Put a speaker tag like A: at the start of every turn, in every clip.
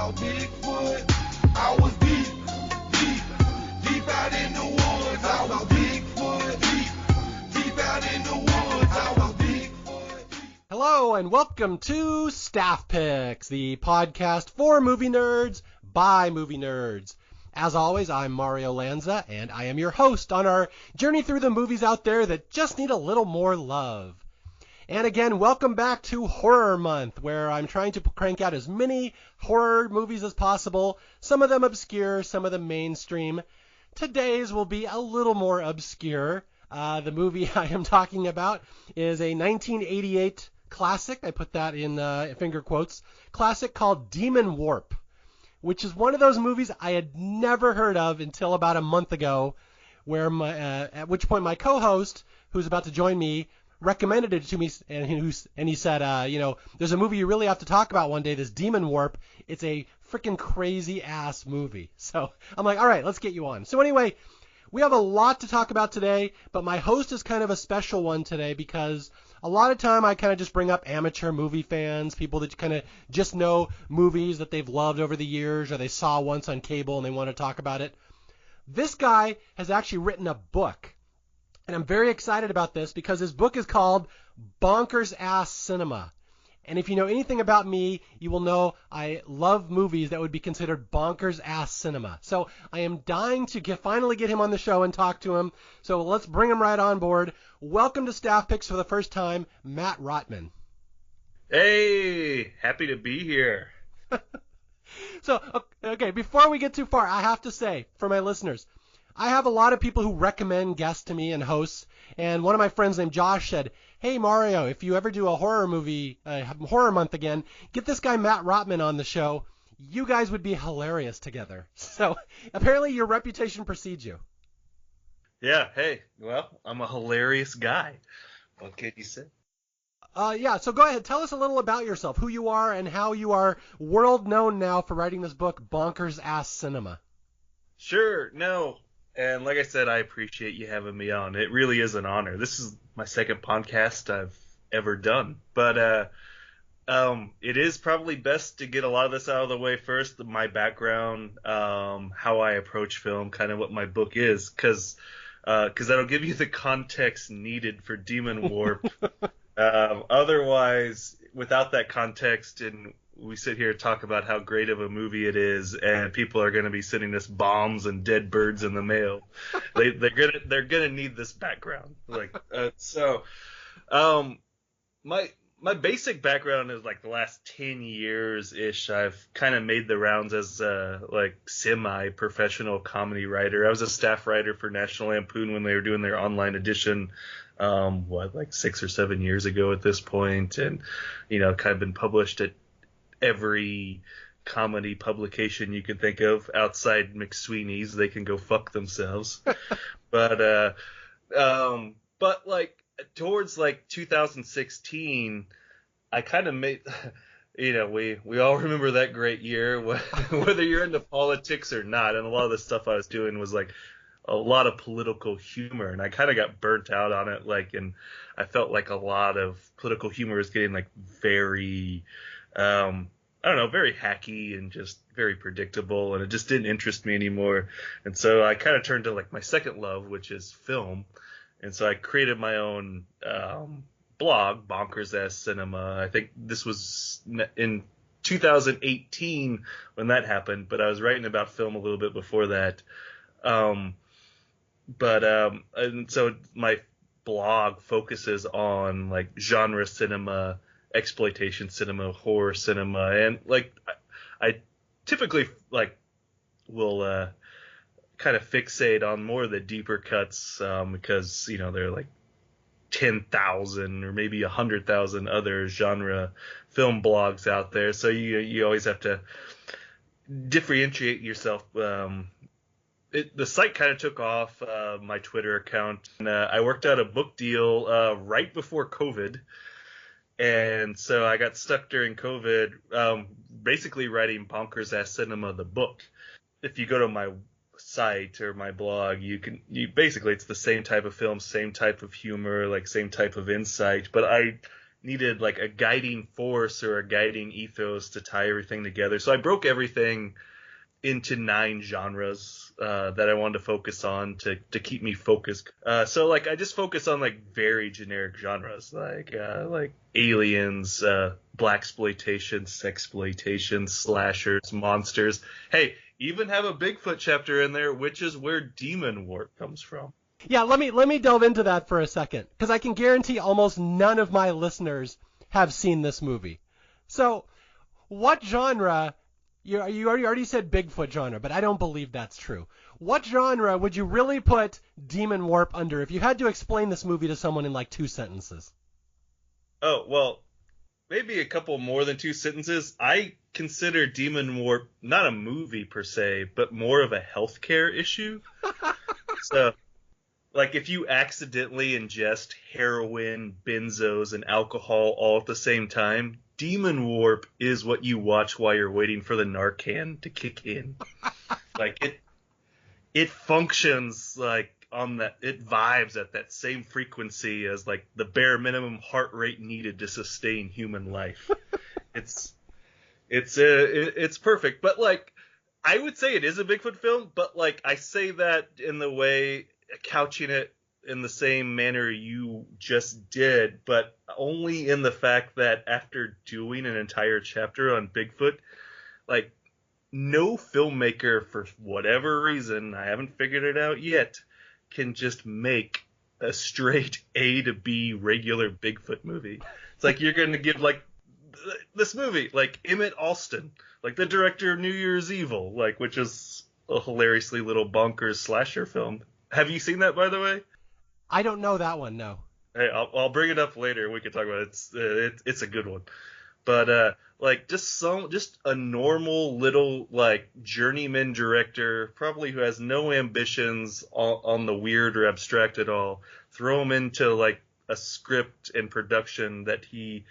A: about Bigfoot. I was deep out in the woods. I was Bigfoot. Deep out in the woods. I was Bigfoot.
B: Hello and welcome to Staff Picks, the podcast for movie nerds by movie nerds. As always, I'm Mario Lanza, and I am your host on our journey through the movies out there that just need a little more love. And again, welcome back to Horror Month, where I'm trying to crank out as many horror movies as possible, some of them obscure, some of them mainstream. Today's will be a little more obscure. The movie I am talking about is a 1988 classic, I put that in finger quotes, classic called Demonwarp, which is one of those movies I had never heard of until about a month ago, where at which point my co-host, who's about to join me, recommended it to me, and he said, there's a movie you really have to talk about one day, this Demonwarp. It's a freaking crazy-ass movie. So I'm like, all right, let's get you on. So anyway, we have a lot to talk about today, but my host is kind of a special one today because a lot of time I kind of just bring up amateur movie fans, people that kind of just know movies that they've loved over the years or they saw once on cable and they want to talk about it. This guy has actually written a book. And I'm very excited about this because his book is called Bonkers Ass Cinema. And if you know anything about me, you will know I love movies that would be considered bonkers ass cinema. So I am dying to finally get him on the show and talk to him. So let's bring him right on board. Welcome to Staff Picks for the first time, Matt Rotman.
C: Hey, happy to be here.
B: So, okay, before we get too far, I have to say, for my listeners, I have a lot of people who recommend guests to me and hosts, and one of my friends named Josh said, hey, Mario, if you ever do a horror movie, horror month again, get this guy Matt Rotman on the show. You guys would be hilarious together. So apparently your reputation precedes you.
C: Yeah, hey, well, I'm a hilarious guy. What can you say?
B: So go ahead. Tell us a little about yourself, who you are, and how you are world known now for writing this book, Bonkers Ass Cinema.
C: Sure, no. And like I said, I appreciate you having me on. It really is an honor. This is my second podcast I've ever done. But it is probably best to get a lot of this out of the way first, my background, how I approach film, kind of what my book is, because that'll give you the context needed for Demonwarp. Otherwise, without that context, and we sit here and talk about how great of a movie it is, and people are going to be sending us bombs and dead birds in the mail. They're gonna need this background. My basic background is like the last 10 years ish. I've kind of made the rounds as a semi-professional comedy writer. I was a staff writer for National Lampoon when they were doing their online edition. 6 or 7 years ago at this point, and kind of been published at every comedy publication you can think of outside McSweeney's. They can go fuck themselves. But towards 2016, I kind of made, we all remember that great year, whether you're into politics or not. And a lot of the stuff I was doing was like a lot of political humor, and I kind of got burnt out on it. And I felt like a lot of political humor is getting very, very hacky and just very predictable, and it just didn't interest me anymore. And so I kind of turned to my second love, which is film. And so I created my own blog, Bonkers Ass Cinema. I think this was in 2018 when that happened, but I was writing about film a little bit before that. And so my blog focuses on genre cinema, exploitation cinema, horror cinema, and I typically will kind of fixate on more of the deeper cuts because there are 10,000 or maybe 100,000 other genre film blogs out there, so you always have to differentiate yourself. The site kind of took off, my Twitter account, and I worked out a book deal right before COVID. And so I got stuck during COVID, basically writing Bonkers Ass Cinema, the book. If you go to my site or my blog, you basically, it's the same type of film, same type of humor, same type of insight. But I needed like a guiding force or a guiding ethos to tie everything together. So I broke everything into 9 genres that I wanted to focus on to keep me focused. So like I just focus on like very generic genres like aliens, blaxploitation, sexploitation, slashers, monsters. Hey, even have a Bigfoot chapter in there, which is where Demonwarp comes from.
B: Yeah, let me delve into that for a second, because I can guarantee almost none of my listeners have seen this movie. So, what genre? You already said Bigfoot genre, but I don't believe that's true. What genre would you really put Demonwarp under if you had to explain this movie to someone in like 2 sentences?
C: Oh, well, maybe a couple more than 2 sentences. I consider Demonwarp not a movie per se, but more of a healthcare issue. So, like if you accidentally ingest heroin, benzos, and alcohol all at the same time, Demonwarp is what you watch while you're waiting for the Narcan to kick in. Like it functions like on that, it vibes at that same frequency as like the bare minimum heart rate needed to sustain human life. It's perfect. But like I would say it is a Bigfoot film, but like I say that in the way, couching it in the same manner you just did, but only in the fact that after doing an entire chapter on Bigfoot, like no filmmaker, for whatever reason, I haven't figured it out yet, can just make a straight A to B regular Bigfoot movie. It's like you're going to give like this movie, like Emmett Alston, like the director of New Year's Evil, like which is a hilariously little bonkers slasher film. Have you seen that, by the way?
B: I don't know that one, no.
C: Hey, I'll bring it up later. We can talk about it. It's a good one. But like just a normal little like journeyman director, probably who has no ambitions on the weird or abstract at all. Throw him into like a script and production that he,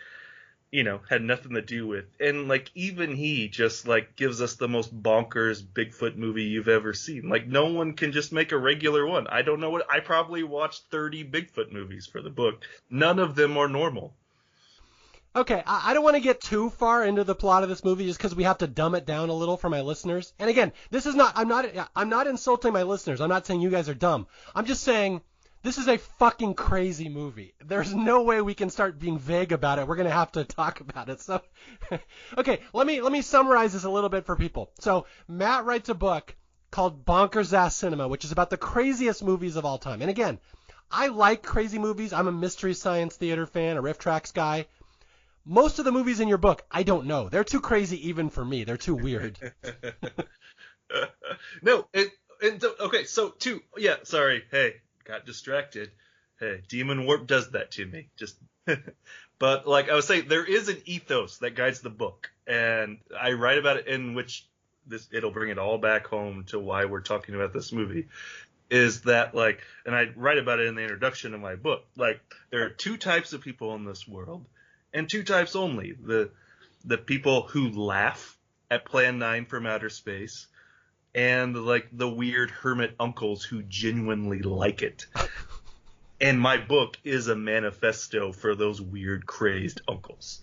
C: had nothing to do with. And like even he just like gives us the most bonkers Bigfoot movie you've ever seen. Like no one can just make a regular one. I don't know I probably watched 30 Bigfoot movies for the book. None of them are normal.
B: Okay, I don't want to get too far into the plot of this movie just because we have to dumb it down a little for my listeners. And again, I'm not insulting my listeners. I'm not saying you guys are dumb. I'm just saying this is a fucking crazy movie. There's no way we can start being vague about it. We're going to have to talk about it. So, okay, let me summarize this a little bit for people. So, Matt writes a book called Bonkers Ass Cinema, which is about the craziest movies of all time. And again, I like crazy movies. I'm a Mystery Science Theater fan, a Riff Tracks guy. Most of the movies in your book, I don't know. They're too crazy even for me. They're too weird.
C: Okay, so sorry. Hey, got distracted. Hey, Demonwarp does that to me. But like I was saying, there is an ethos that guides the book, and I write about it in which it'll bring it all back home to why we're talking about this movie. Is that like, and I write about it in the introduction of my book. Like, there are 2 types of people in this world. And 2 types only. The people who laugh at Plan 9 from outer space, and like the weird hermit uncles who genuinely like it. And my book is a manifesto for those weird, crazed uncles.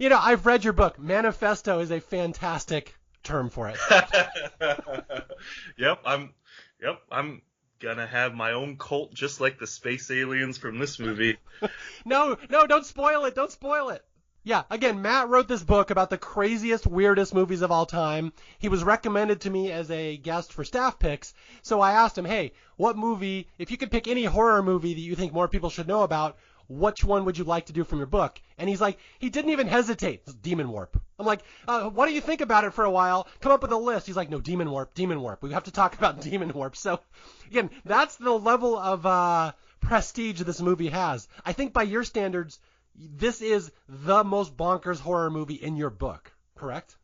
B: I've read your book. Manifesto is a fantastic term for it.
C: Yep, I'm gonna have my own cult just like the space aliens from this movie.
B: No, don't spoil it. Don't spoil it. Yeah, again, Matt wrote this book about the craziest, weirdest movies of all time. He was recommended to me as a guest for Staff Picks, so I asked him, hey, what movie, if you could pick any horror movie that you think more people should know about, which one would you like to do from your book? And he's like, he didn't even hesitate. Demonwarp. I'm like, why don't you think about it for a while? Come up with a list. He's like, no, Demonwarp. We have to talk about Demonwarp. So, again, that's the level of prestige this movie has. I think by your standards, this is the most bonkers horror movie in your book, correct?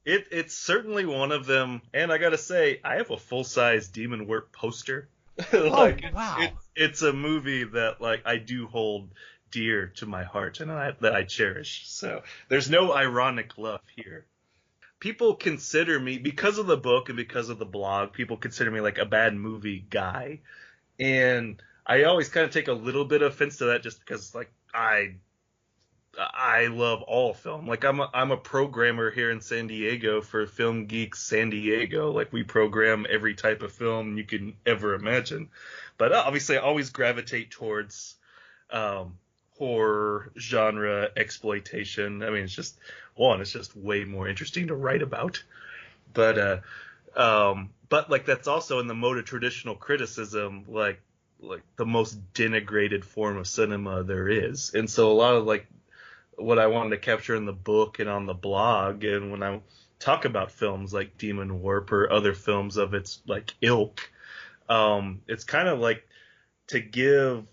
C: It's certainly one of them, and I gotta say, I have a full-size Demonwarp poster.
B: Wow.
C: It's a movie that like I do hold dear to my heart and that I cherish. So there's no ironic love here. People consider me, because of the book and because of the blog, people consider me like a bad movie guy. And I always kind of take a little bit of offense to that just because like I I love all film. Like I'm a programmer here in San Diego for Film Geeks San Diego. Like we program every type of film you can ever imagine. But obviously I always gravitate towards horror, genre, exploitation. I mean, it's just way more interesting to write about. But like that's also in the mode of traditional criticism, like the most denigrated form of cinema there is. And so a lot of like what I wanted to capture in the book and on the blog, and when I talk about films like Demonwarp or other films of its like ilk, it's kind of like to give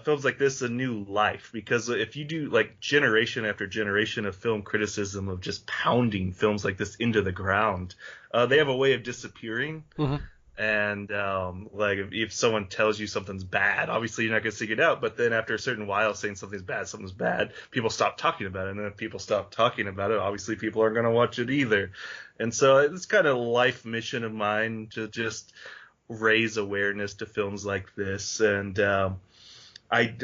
C: films like this a new life, because if you do like generation after generation of film criticism of just pounding films like this into the ground, they have a way of disappearing.
B: Mm-hmm.
C: And like if someone tells you something's bad, obviously you're not going to seek it out. But then after a certain while saying something's bad, people stop talking about it. And then if people stop talking about it, obviously people aren't going to watch it either. And so it's kind of a life mission of mine to just raise awareness to films like this. And I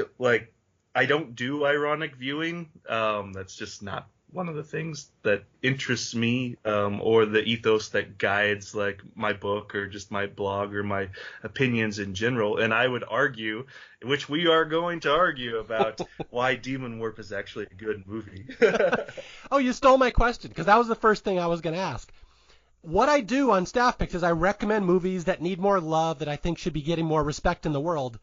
C: don't do ironic viewing. That's just not one of the things that interests me, or the ethos that guides like my book or just my blog or my opinions in general. And I would argue, which we are going to argue about, why Demonwarp is actually a good movie.
B: Oh, you stole my question, because that was the first thing I was going to ask. What I do on Staff Picks is I recommend movies that need more love, that I think should be getting more respect in the world.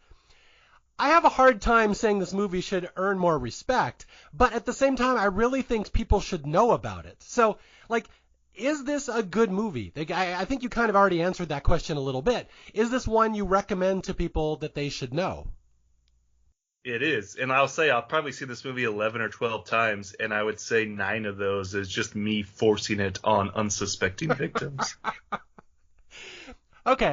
B: I have a hard time saying this movie should earn more respect, but at the same time, I really think people should know about it. So, like, is this a good movie? I think you kind of already answered that question a little bit. Is this one you recommend to people that they should know?
C: It is. And I'll say I'll probably see this movie 11 or 12 times, and I would say 9 of those is just me forcing it on unsuspecting victims.
B: Okay.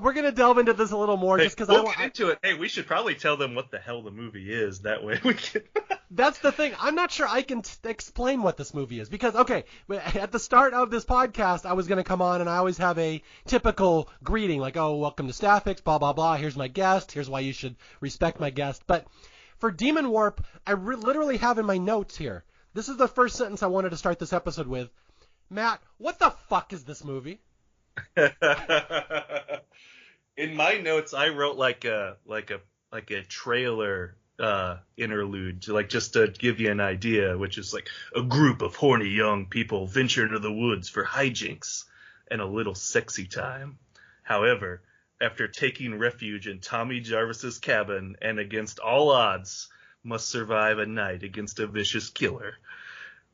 B: We're gonna delve into this a little more, just because
C: we'll get into it. Hey, we should probably tell them what the hell the movie is. That way we can.
B: That's the thing. I'm not sure I can explain what this movie is, because at the start of this podcast, I was gonna come on and I always have a typical greeting like, "Oh, welcome to Staff Picks, blah blah blah. Here's my guest. Here's why you should respect my guest." But for Demonwarp, I literally have in my notes here. This is the first sentence I wanted to start this episode with. Matt, what the fuck is this movie?
C: In my notes, I wrote like a trailer interlude, just to give you an idea, which is like a group of horny young people venture into the woods for hijinks and a little sexy time. However, after taking refuge in Tommy Jarvis's cabin and against all odds must survive a night against a vicious killer.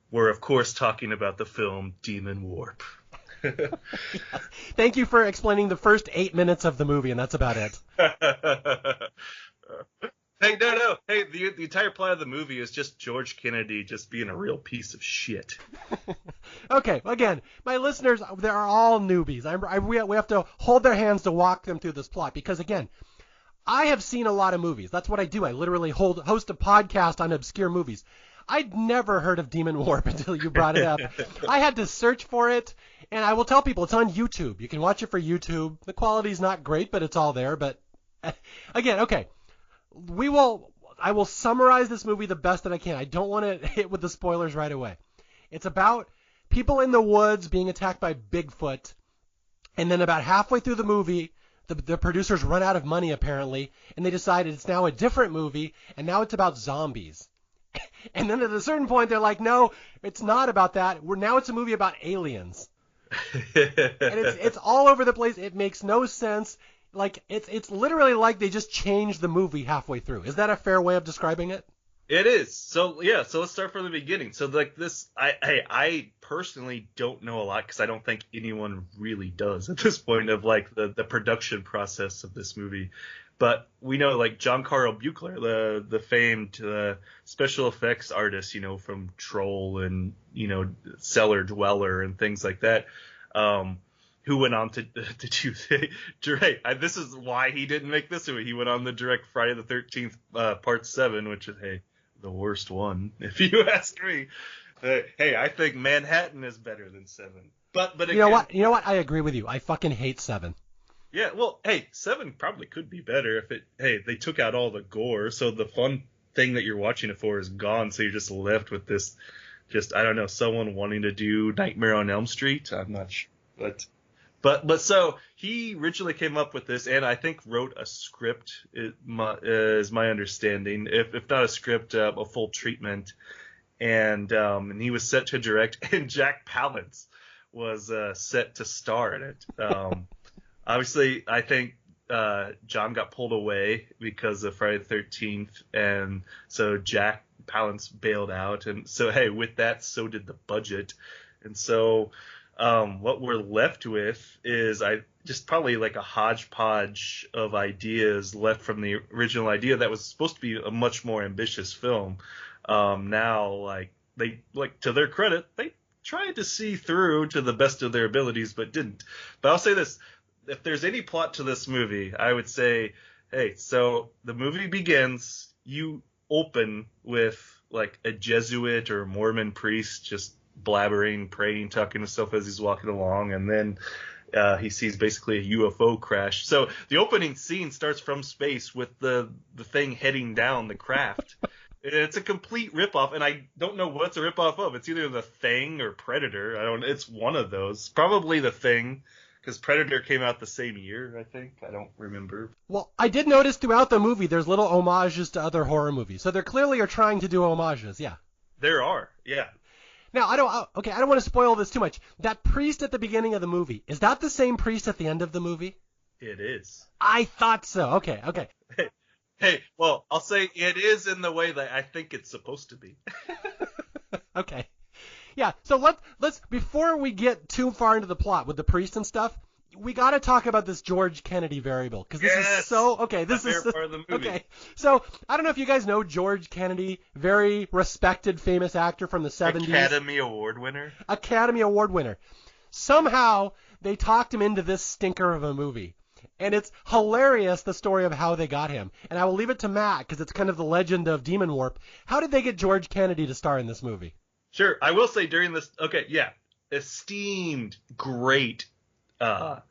C: We're of course talking about the film Demonwarp.
B: Thank you for explaining the first 8 minutes of the movie, and that's about it.
C: Hey, no. Hey, the entire plot of the movie is just George Kennedy just being a real piece of shit.
B: Okay, again, my listeners, they are all newbies. We have to hold their hands to walk them through this plot, because, again, I have seen a lot of movies. That's what I do. I literally host a podcast on obscure movies. I'd never heard of Demonwarp until you brought it up. I had to search for it, and I will tell people it's on YouTube. You can watch it for YouTube. The quality's not great, but it's all there. But again, okay, I will summarize this movie the best that I can. I don't want to hit with the spoilers right away. It's about people in the woods being attacked by Bigfoot, and then about halfway through the movie, the producers run out of money apparently, and they decided it's now a different movie, and now it's about zombies. And then at a certain point, they're like, no, it's not about that. Now it's a movie about aliens. And it's all over the place. It makes no sense. Like, it's literally like they just changed the movie halfway through. Is that a fair way of describing it?
C: It is. So, yeah, so let's start from the beginning. So, like, I personally don't know a lot, because I don't think anyone really does at this point of, like, the production process of this movie. But we know, like, John Carl Buechler, the famed special effects artist, from Troll and, Cellar Dweller and things like that, who went on to direct. This is why he didn't make this movie. He went on to direct Friday the 13th, Part 7, which is, the worst one, if you ask me. Hey, I think Manhattan is better than 7. But again,
B: you know what? I agree with you. I fucking hate 7.
C: Yeah, well, hey, 7 probably could be better if they took out all the gore, so the fun thing that you're watching it for is gone, so you're just left with this, I don't know, someone wanting to do Nightmare on Elm Street. I'm not sure, but so he originally came up with this, and I think wrote a script, is my understanding, if not a script, a full treatment, and he was set to direct, and Jack Palance was set to star in it. Obviously, I think John got pulled away because of Friday the 13th, and so Jack Palance bailed out, and so hey, with that, so did the budget, and so what we're left with is just probably like a hodgepodge of ideas left from the original idea that was supposed to be a much more ambitious film. Now, like, they, like, to their credit, they tried to see through to the best of their abilities, but didn't. But I'll say this. If there's any plot to this movie, I would say, hey, so the movie begins, you open with, like, a Jesuit or Mormon priest just blabbering, praying, talking to himself as he's walking along, and then he sees basically a UFO crash. So the opening scene starts from space with the thing heading down the craft. It's a complete ripoff, and I don't know what it's a ripoff of. It's either The Thing or Predator. It's one of those. Probably The Thing, because Predator came out the same year, I think. I don't remember.
B: Well, I did notice throughout the movie there's little homages to other horror movies. So they clearly are trying to do homages, yeah.
C: There are, yeah.
B: Now, I don't want to spoil this too much. That priest at the beginning of the movie, is that the same priest at the end of the movie?
C: It is.
B: I thought so. Okay.
C: Hey, well, I'll say it is in the way that I think it's supposed to be.
B: Okay. Yeah, so let's before we get too far into the plot with the priest and stuff, we got to talk about this George Kennedy variable, because this is so okay. This is
C: part of the movie.
B: Okay. So I don't know if you guys know George Kennedy, very respected, famous actor from the 70s.
C: Academy Award winner.
B: Academy Award winner. Somehow they talked him into this stinker of a movie. And it's hilarious, the story of how they got him. And I will leave it to Matt, because it's kind of the legend of Demonwarp. How did they get George Kennedy to star in this movie?
C: Sure. I will say during this, esteemed, great actor,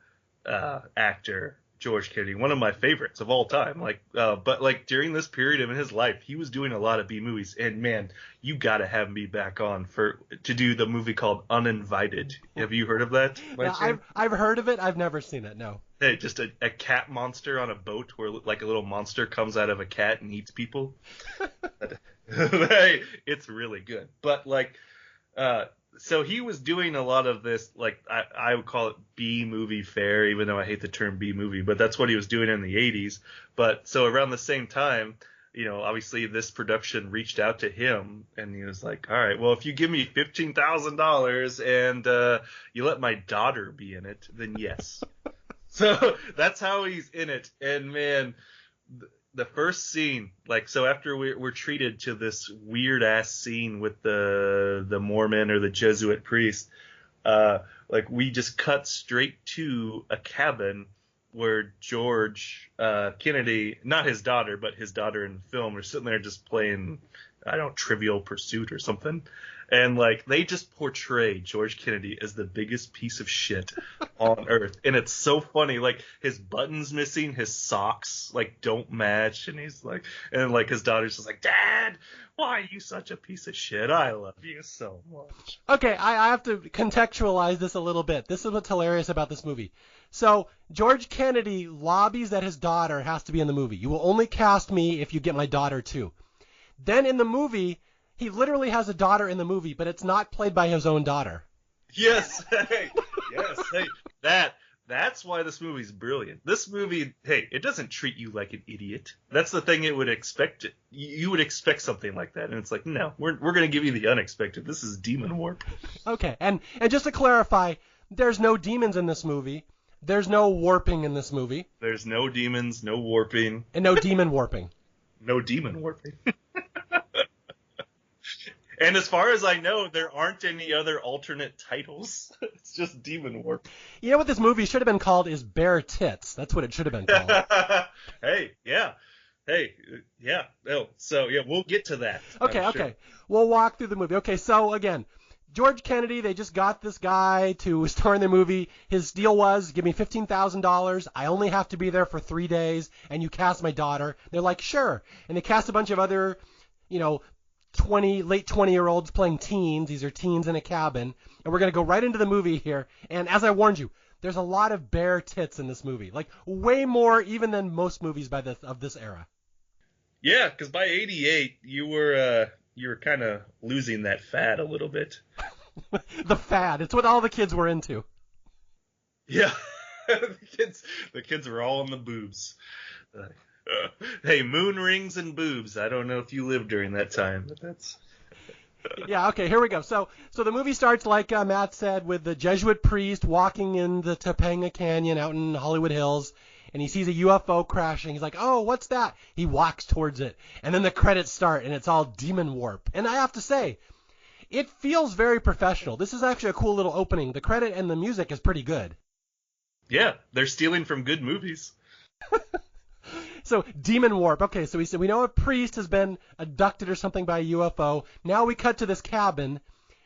C: George Kennedy, one of my favorites of all time. But during this period of his life, he was doing a lot of B movies, and man, you got to have me back on to do the movie called Uninvited. Have you heard of that?
B: Yeah, I've heard of it. I've never seen it. No.
C: Hey, just a cat monster on a boat where like a little monster comes out of a cat and eats people. Hey, it's really good. But so he was doing a lot of this, I would call it B movie fare, even though I hate the term B movie, but that's what he was doing in the 80s. But so around the same time, obviously this production reached out to him, and he was like, all right, well, if you give me $15,000 and you let my daughter be in it, then yes. So that's how he's in it. And man, the first scene, so after we're treated to this weird ass scene with the Mormon or the Jesuit priest, we just cut straight to a cabin where George Kennedy, not his daughter, but his daughter in the film, are sitting there just playing, Trivial Pursuit or something. And they just portray George Kennedy as the biggest piece of shit on earth. And it's so funny. His buttons missing, his socks don't match, and he's his daughter's just like, Dad, why are you such a piece of shit? I love you so much.
B: Okay, I have to contextualize this a little bit. This is what's hilarious about this movie. So George Kennedy lobbies that his daughter has to be in the movie. You will only cast me if you get my daughter too. Then in the movie, he literally has a daughter in the movie, but it's not played by his own daughter.
C: Yes, hey, that's why this movie's brilliant. This movie, hey, it doesn't treat you like an idiot. That's the thing it would expect. You would expect something like that, and it's like, no, we're going to give you the unexpected. This is Demonwarp.
B: Okay, and just to clarify, there's no demons in this movie. There's no warping in this movie.
C: There's no demons, no warping.
B: And no demon warping.
C: No demon warping. And as far as I know, there aren't any other alternate titles. It's just Demonwarp.
B: You know what this movie should have been called is Bare Tits. That's what it should have been called.
C: Hey, yeah. Oh, so, yeah, we'll get to that.
B: Okay. We'll walk through the movie. Okay, so, again, George Kennedy, they just got this guy to star in their movie. His deal was, give me $15,000. I only have to be there for 3 days, and you cast my daughter. They're like, sure. And they cast a bunch of other late 20-year-olds playing teens. These are teens in a cabin. And we're going to go right into the movie here. And as I warned you, there's a lot of bare tits in this movie. Like, way more even than most movies of this era.
C: Yeah, because by 88, you were kind of losing that fad a little bit.
B: The fad. It's what all the kids were into.
C: Yeah. the kids were all in the boobs. Hey, moon rings and boobs. I don't know if you lived during that time, but that's...
B: Yeah, okay, here we go. So the movie starts, like Matt said, with the Jesuit priest walking in the Topanga Canyon out in Hollywood Hills, and he sees a UFO crashing. He's like, oh, what's that? He walks towards it, and then the credits start, and it's all Demonwarp. And I have to say, it feels very professional. This is actually a cool little opening. The credit and the music is pretty good.
C: Yeah, they're stealing from good movies.
B: So, Demonwarp. Okay, so we know a priest has been abducted or something by a UFO. Now we cut to this cabin,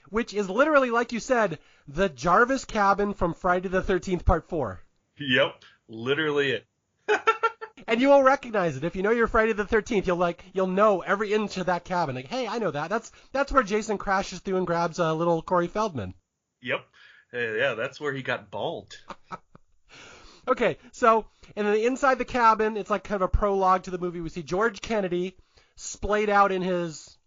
B: which is literally, like you said, the Jarvis cabin from Friday the 13th Part 4.
C: Yep, literally it.
B: And you will recognize it. If you know your Friday the 13th, you'll know every inch of that cabin. Like, hey, I know that. That's where Jason crashes through and grabs a little Corey Feldman.
C: Yep. Yeah, that's where he got bald.
B: Okay, so, and then inside the cabin, it's like kind of a prologue to the movie. We see George Kennedy splayed out in his,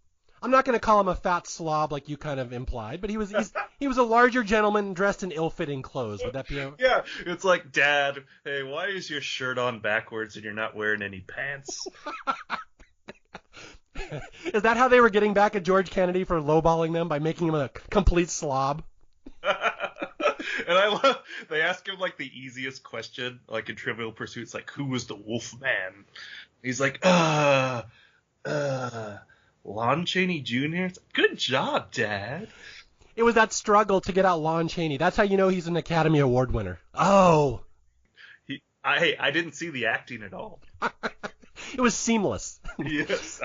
B: I'm not going to call him a fat slob like you kind of implied, but he was a larger gentleman dressed in ill-fitting clothes. Would that be
C: Yeah, it's like, Dad, hey, why is your shirt on backwards and you're not wearing any pants?
B: Is that how they were getting back at George Kennedy for lowballing them, by making him a complete slob?
C: And I love, they ask him, like, the easiest question, like in Trivial Pursuit. It's like, who was the Wolf Man? He's like, Lon Chaney Jr.? It's like, good job, Dad.
B: It was that struggle to get out Lon Chaney. That's how you know he's an Academy Award winner. Oh.
C: I didn't see the acting at all.
B: It was seamless.
C: Yes,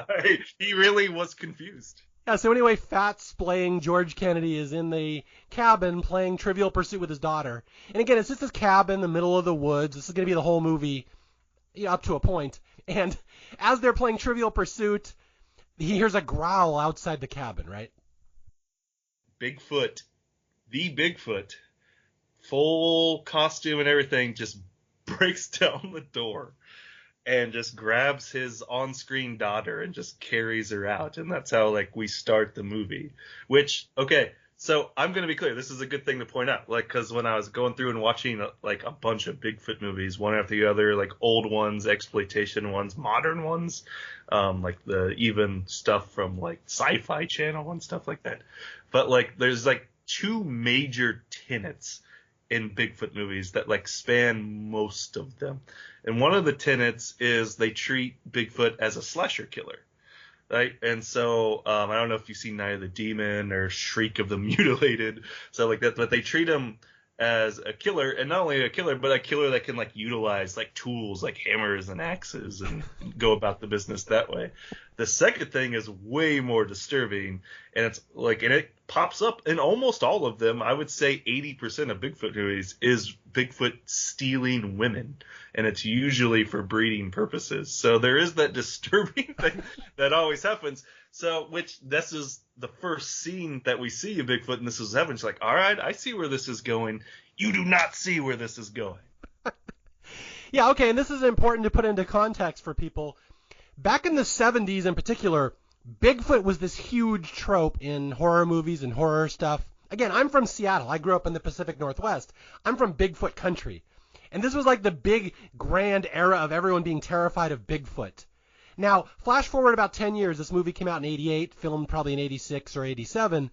C: he really was confused.
B: Yeah, so anyway, fat splaying George Kennedy is in the cabin playing Trivial Pursuit with his daughter. And again, it's just this cabin in the middle of the woods. This is going to be the whole movie, up to a point. And as they're playing Trivial Pursuit, he hears a growl outside the cabin, right?
C: Bigfoot, the Bigfoot, full costume and everything, just breaks down the door and just grabs his on-screen daughter and just carries her out. And that's how, like, we start the movie. Which, okay, so I'm going to be clear. This is a good thing to point out. Like, because when I was going through and watching, like, a bunch of Bigfoot movies, one after the other, like, old ones, exploitation ones, modern ones, like the even stuff from, like, Sci-Fi Channel and stuff like that. But, like, there's, like, two major tenets in Bigfoot movies that, like, span most of them. And one of the tenets is they treat Bigfoot as a slasher killer, right? And so I don't know if you've seen Night of the Demon or Shriek of the Mutilated, so like that, but they treat him as a killer, and not only a killer, but a killer that can, like, utilize, like, tools like hammers and axes and go about the business that way. The second thing is way more disturbing, and it's like, and it pops up in almost all of them. I would say 80% of Bigfoot movies is Bigfoot stealing women, and it's usually for breeding purposes. So there is that disturbing thing that always happens. So, which this is the first scene that we see of Bigfoot, and this is heaven. She's like, all right, I see where this is going. You do not see where this is going.
B: Yeah, okay, and this is important to put into context for people. Back in the 70s in particular, Bigfoot was this huge trope in horror movies and horror stuff. Again, I'm from Seattle. I grew up in the Pacific Northwest. I'm from Bigfoot country. And this was like the big, grand era of everyone being terrified of Bigfoot. Now, flash forward about 10 years. This movie came out in 88, filmed probably in 86 or 87.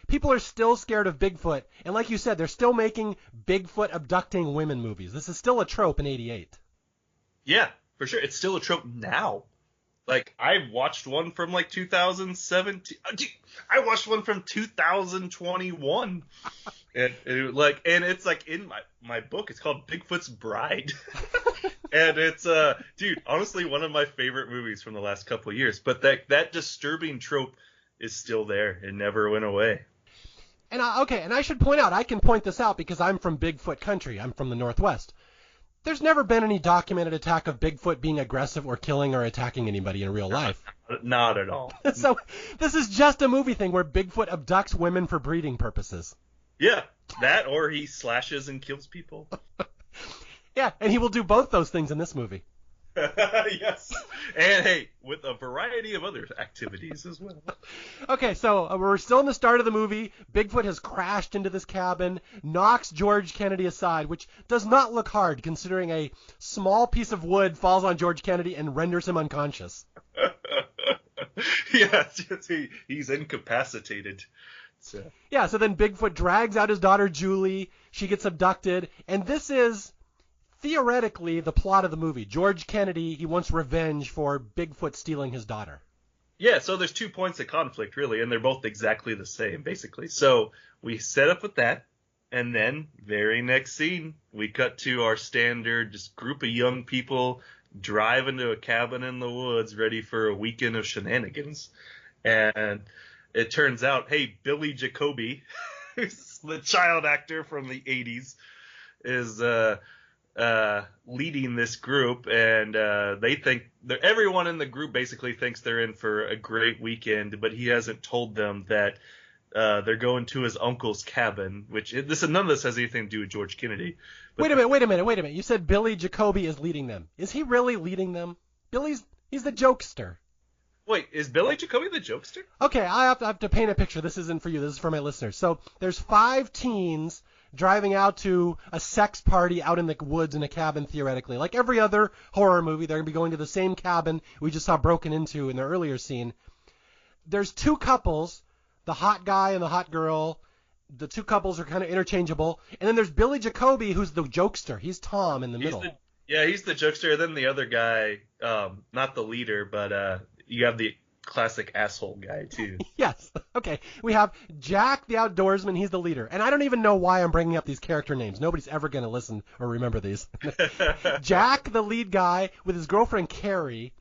B: People are still scared of Bigfoot. And like you said, they're still making Bigfoot abducting women movies. This is still a trope in 88.
C: Yeah, for sure. It's still a trope now. Like, I watched one from, like, 2017. I watched one from 2021. And it's like in my book. It's called Bigfoot's Bride. And it's, dude, honestly, one of my favorite movies from the last couple of years. But that disturbing trope is still there. It never went away.
B: And I should point out, I can point this out because I'm from Bigfoot country. I'm from the Northwest. There's never been any documented attack of Bigfoot being aggressive or killing or attacking anybody in real life.
C: Not at all.
B: So this is just a movie thing where Bigfoot abducts women for breeding purposes.
C: Yeah, that or he slashes and kills people.
B: Yeah, and he will do both those things in this movie.
C: Yes. And hey, with a variety of other activities as well.
B: Okay, so we're still in the start of the movie. Bigfoot has crashed into this cabin, knocks George Kennedy aside, which does not look hard considering a small piece of wood falls on George Kennedy and renders him unconscious.
C: Yeah, he's incapacitated. So.
B: Yeah, so then Bigfoot drags out his daughter Julie. She gets abducted, and this is theoretically the plot of the movie. George Kennedy, he wants revenge for Bigfoot stealing his daughter.
C: Yeah, so there's 2 points of conflict, really, and they're both exactly the same, basically. So we set up with that, and then very next scene, we cut to our standard just group of young people driving to a cabin in the woods ready for a weekend of shenanigans. And it turns out, hey, Billy Jacoby, who's the child actor from the 80s, is leading this group, and they think everyone in the group basically thinks they're in for a great weekend, but he hasn't told them that they're going to his uncle's cabin, which none of this has anything to do with George Kennedy.
B: Wait a minute. You said Billy Jacoby is leading them. Is he really leading them? He's the jokester.
C: Wait, is Billy Jacoby the jokester?
B: Okay, I have to paint a picture. This isn't for you. This is for my listeners. So there's 5 teens driving out to a sex party out in the woods in a cabin, theoretically. Like every other horror movie, they're going to be going to the same cabin we just saw broken into in the earlier scene. There's 2 couples, the hot guy and the hot girl. The 2 couples are kind of interchangeable. And then there's Billy Jacoby, who's the jokester. He's Tom in the middle.
C: He's the jokester. And then the other guy, not the leader, but you have the classic asshole guy, too.
B: Yes. Okay. We have Jack the outdoorsman. He's the leader. And I don't even know why I'm bringing up these character names. Nobody's ever going to listen or remember these. Jack, the lead guy, with his girlfriend, Carrie.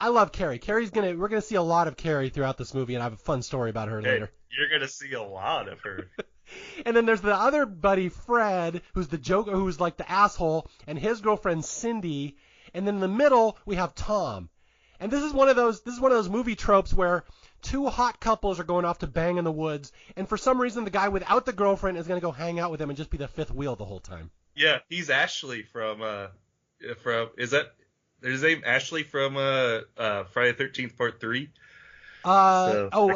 B: I love Carrie. We're going to see a lot of Carrie throughout this movie, and I have a fun story about her later.
C: You're going to see a lot of her.
B: And then there's the other buddy, Fred, who's the joker, who's like the asshole, and his girlfriend, Cindy. And then in the middle, we have Tom. And this is one of those movie tropes where 2 hot couples are going off to bang in the woods, and for some reason the guy without the girlfriend is going to go hang out with him and just be the 5th wheel the whole time.
C: Yeah, he's Ashley from is that his name Ashley from Friday the 13th Part 3?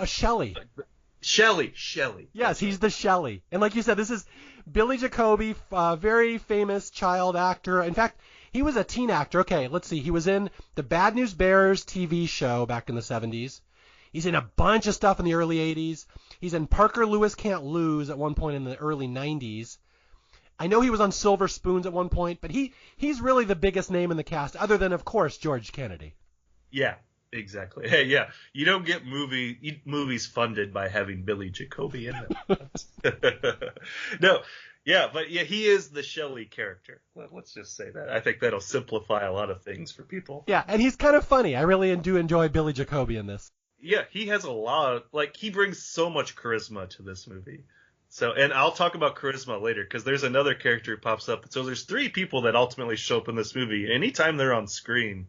B: Shelley.
C: Shelley.
B: Yes, he's the Shelley. And like you said, this is Billy Jacoby, very famous child actor. In fact, he was a teen actor. Okay, let's see. He was in the Bad News Bears TV show back in the 70s. He's in a bunch of stuff in the early 80s. He's in Parker Lewis Can't Lose at one point in the early 90s. I know he was on Silver Spoons at one point, but he's really the biggest name in the cast, other than, of course, George Kennedy.
C: Yeah, exactly. Hey, yeah. You don't get movies funded by having Billy Jacoby in them. No. Yeah, but yeah, he is the Shelley character. Let's just say that. I think that'll simplify a lot of things for people.
B: Yeah, and he's kind of funny. I really do enjoy Billy Jacoby in this.
C: Yeah, he has a lot of, he brings so much charisma to this movie. So, and I'll talk about charisma later, because there's another character who pops up. So there's 3 people that ultimately show up in this movie. Anytime they're on screen,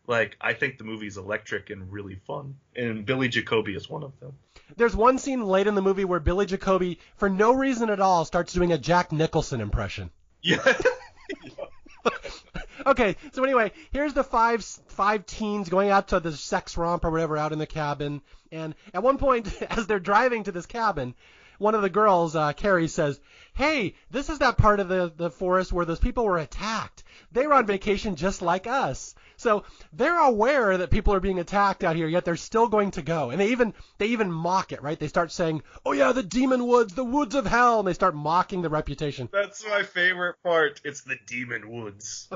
C: I think the movie's electric and really fun. And Billy Jacoby is one of them.
B: There's one scene late in the movie where Billy Jacoby, for no reason at all, starts doing a Jack Nicholson impression.
C: Yeah.
B: Okay, so anyway, here's the five teens going out to the sex romp or whatever out in the cabin. And at one point, as they're driving to this cabin, one of the girls, Carrie, says, "Hey, this is that part of the forest where those people were attacked. They were on vacation just like us." So they're aware that people are being attacked out here, yet they're still going to go. And they even mock it, right? They start saying, "Oh yeah, the demon woods, the woods of hell," and they start mocking the reputation.
C: That's my favorite part. It's the demon woods.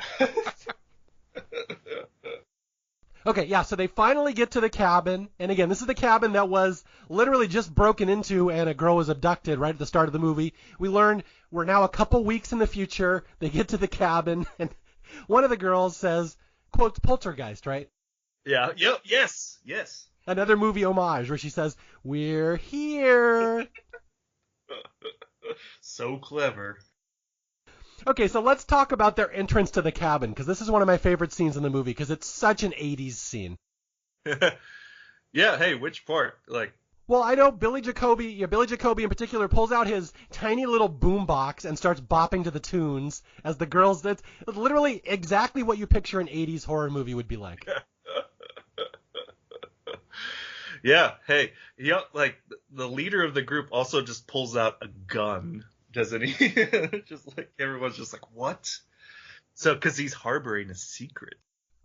B: Okay, yeah, so they finally get to the cabin, and again, this is the cabin that was literally just broken into and a girl was abducted right at the start of the movie. We learn we're now a couple weeks in the future. They get to the cabin, and one of the girls says, quotes poltergeist, right?
C: Yeah, yep, yes.
B: Another movie homage where she says, "We're here."
C: So clever.
B: Okay, so let's talk about their entrance to the cabin, because this is one of my favorite scenes in the movie, because it's such an 80s scene.
C: Yeah, hey, which part? Like,
B: Well, I know Billy Jacoby in particular pulls out his tiny little boombox and starts bopping to the tunes as the girls. That's literally exactly what you picture an 80s horror movie would be like.
C: yeah, hey, like the leader of the group also just pulls out a gun, doesn't he? Just like everyone's just like, what? So, because he's harboring a secret.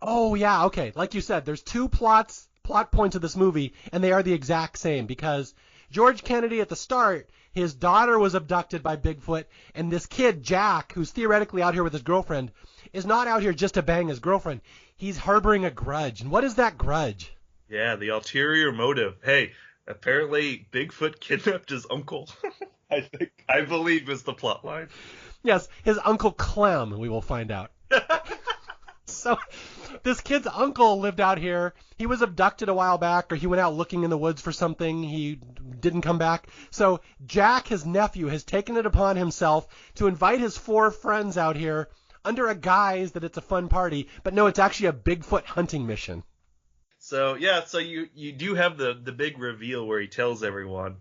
B: Oh, yeah, okay. Like you said, there's two plot points of this movie, and they are the exact same because George Kennedy at the start, his daughter was abducted by Bigfoot, and this kid, Jack, who's theoretically out here with his girlfriend, is not out here just to bang his girlfriend. He's harboring a grudge. And what is that grudge?
C: Yeah, the ulterior motive. Hey, apparently Bigfoot kidnapped his uncle. I believe is the plot line.
B: Yes, his Uncle Clem, we will find out. So this kid's uncle lived out here. He was abducted a while back, or he went out looking in the woods for something. He didn't come back. So Jack, his nephew, has taken it upon himself to invite his 4 friends out here under a guise that it's a fun party. But no, it's actually a Bigfoot hunting mission.
C: So yeah, so you do have the big reveal where he tells everyone,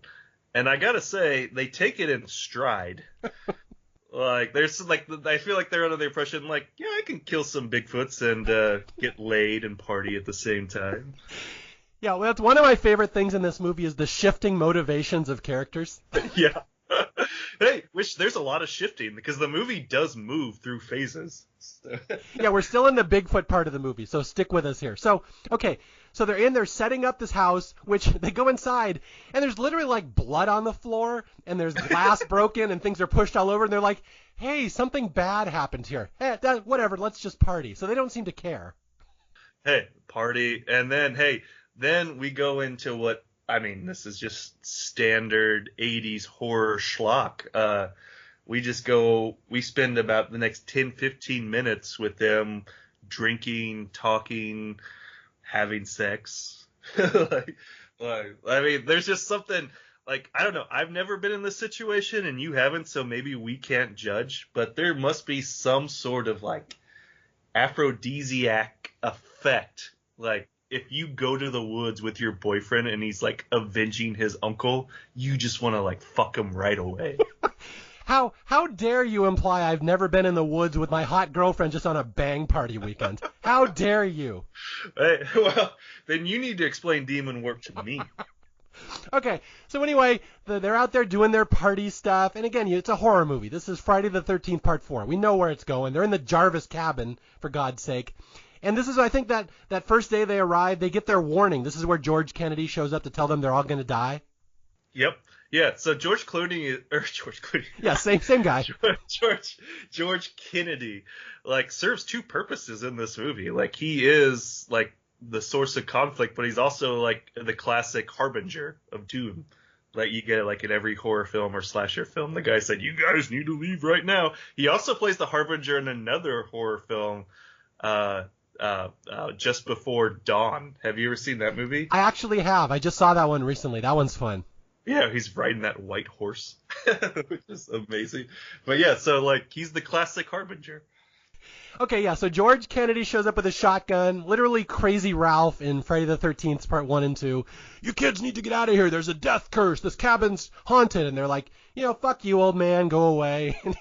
C: and I gotta say they take it in stride. Like there's like I feel like they're under the impression like, yeah, I can kill some Bigfoots and get laid and party at the same time.
B: Yeah, well, that's one of my favorite things in this movie is the shifting motivations of characters.
C: Yeah. Hey, which there's a lot of shifting because the movie does move through phases. So.
B: Yeah, we're still in the Bigfoot part of the movie, so stick with us here. So, okay, so they're setting up this house, which they go inside, and there's literally like blood on the floor, and there's glass broken, and things are pushed all over, and they're like, hey, something bad happened here. Hey, whatever, let's just party. So they don't seem to care.
C: Hey, party, and then we go into what, I mean, this is just standard 80s horror schlock. We spend about the next 10-15 minutes with them drinking, talking, having sex. I mean, there's just something, like, I don't know, I've never been in this situation and you haven't, so maybe we can't judge, but there must be some sort of, like, aphrodisiac effect, like, if you go to the woods with your boyfriend and he's like avenging his uncle, you just want to like fuck him right away.
B: How dare you imply I've never been in the woods with my hot girlfriend just on a bang party weekend? How dare you?
C: Hey, well, then you need to explain Demonwarp to me.
B: Okay, so anyway, they're out there doing their party stuff, and again, it's a horror movie. This is Friday the 13th Part 4. We know where it's going. They're in the Jarvis cabin, for God's sake. And this is, I think, that first day they arrive, they get their warning. This is where George Kennedy shows up to tell them they're all going to die.
C: Yep. Yeah, so George Clooney.
B: Yeah, same guy.
C: George Kennedy, like, serves two purposes in this movie. Like, he is, like, the source of conflict, but he's also, like, the classic harbinger of doom. Like, you get, like, in every horror film or slasher film, the guy said, you guys need to leave right now. He also plays the harbinger in another horror film, Just Before Dawn. Have you ever seen that movie?
B: I actually have. I just saw that one recently. That one's fun.
C: Yeah, he's riding that white horse, which is amazing. But yeah, so like he's the classic harbinger.
B: Okay, yeah, so George Kennedy shows up with a shotgun, literally Crazy Ralph in Friday the 13th Part 1 and 2. You kids need to get out of here. There's a death curse. This cabin's haunted. And they're like, fuck you, old man. Go away. And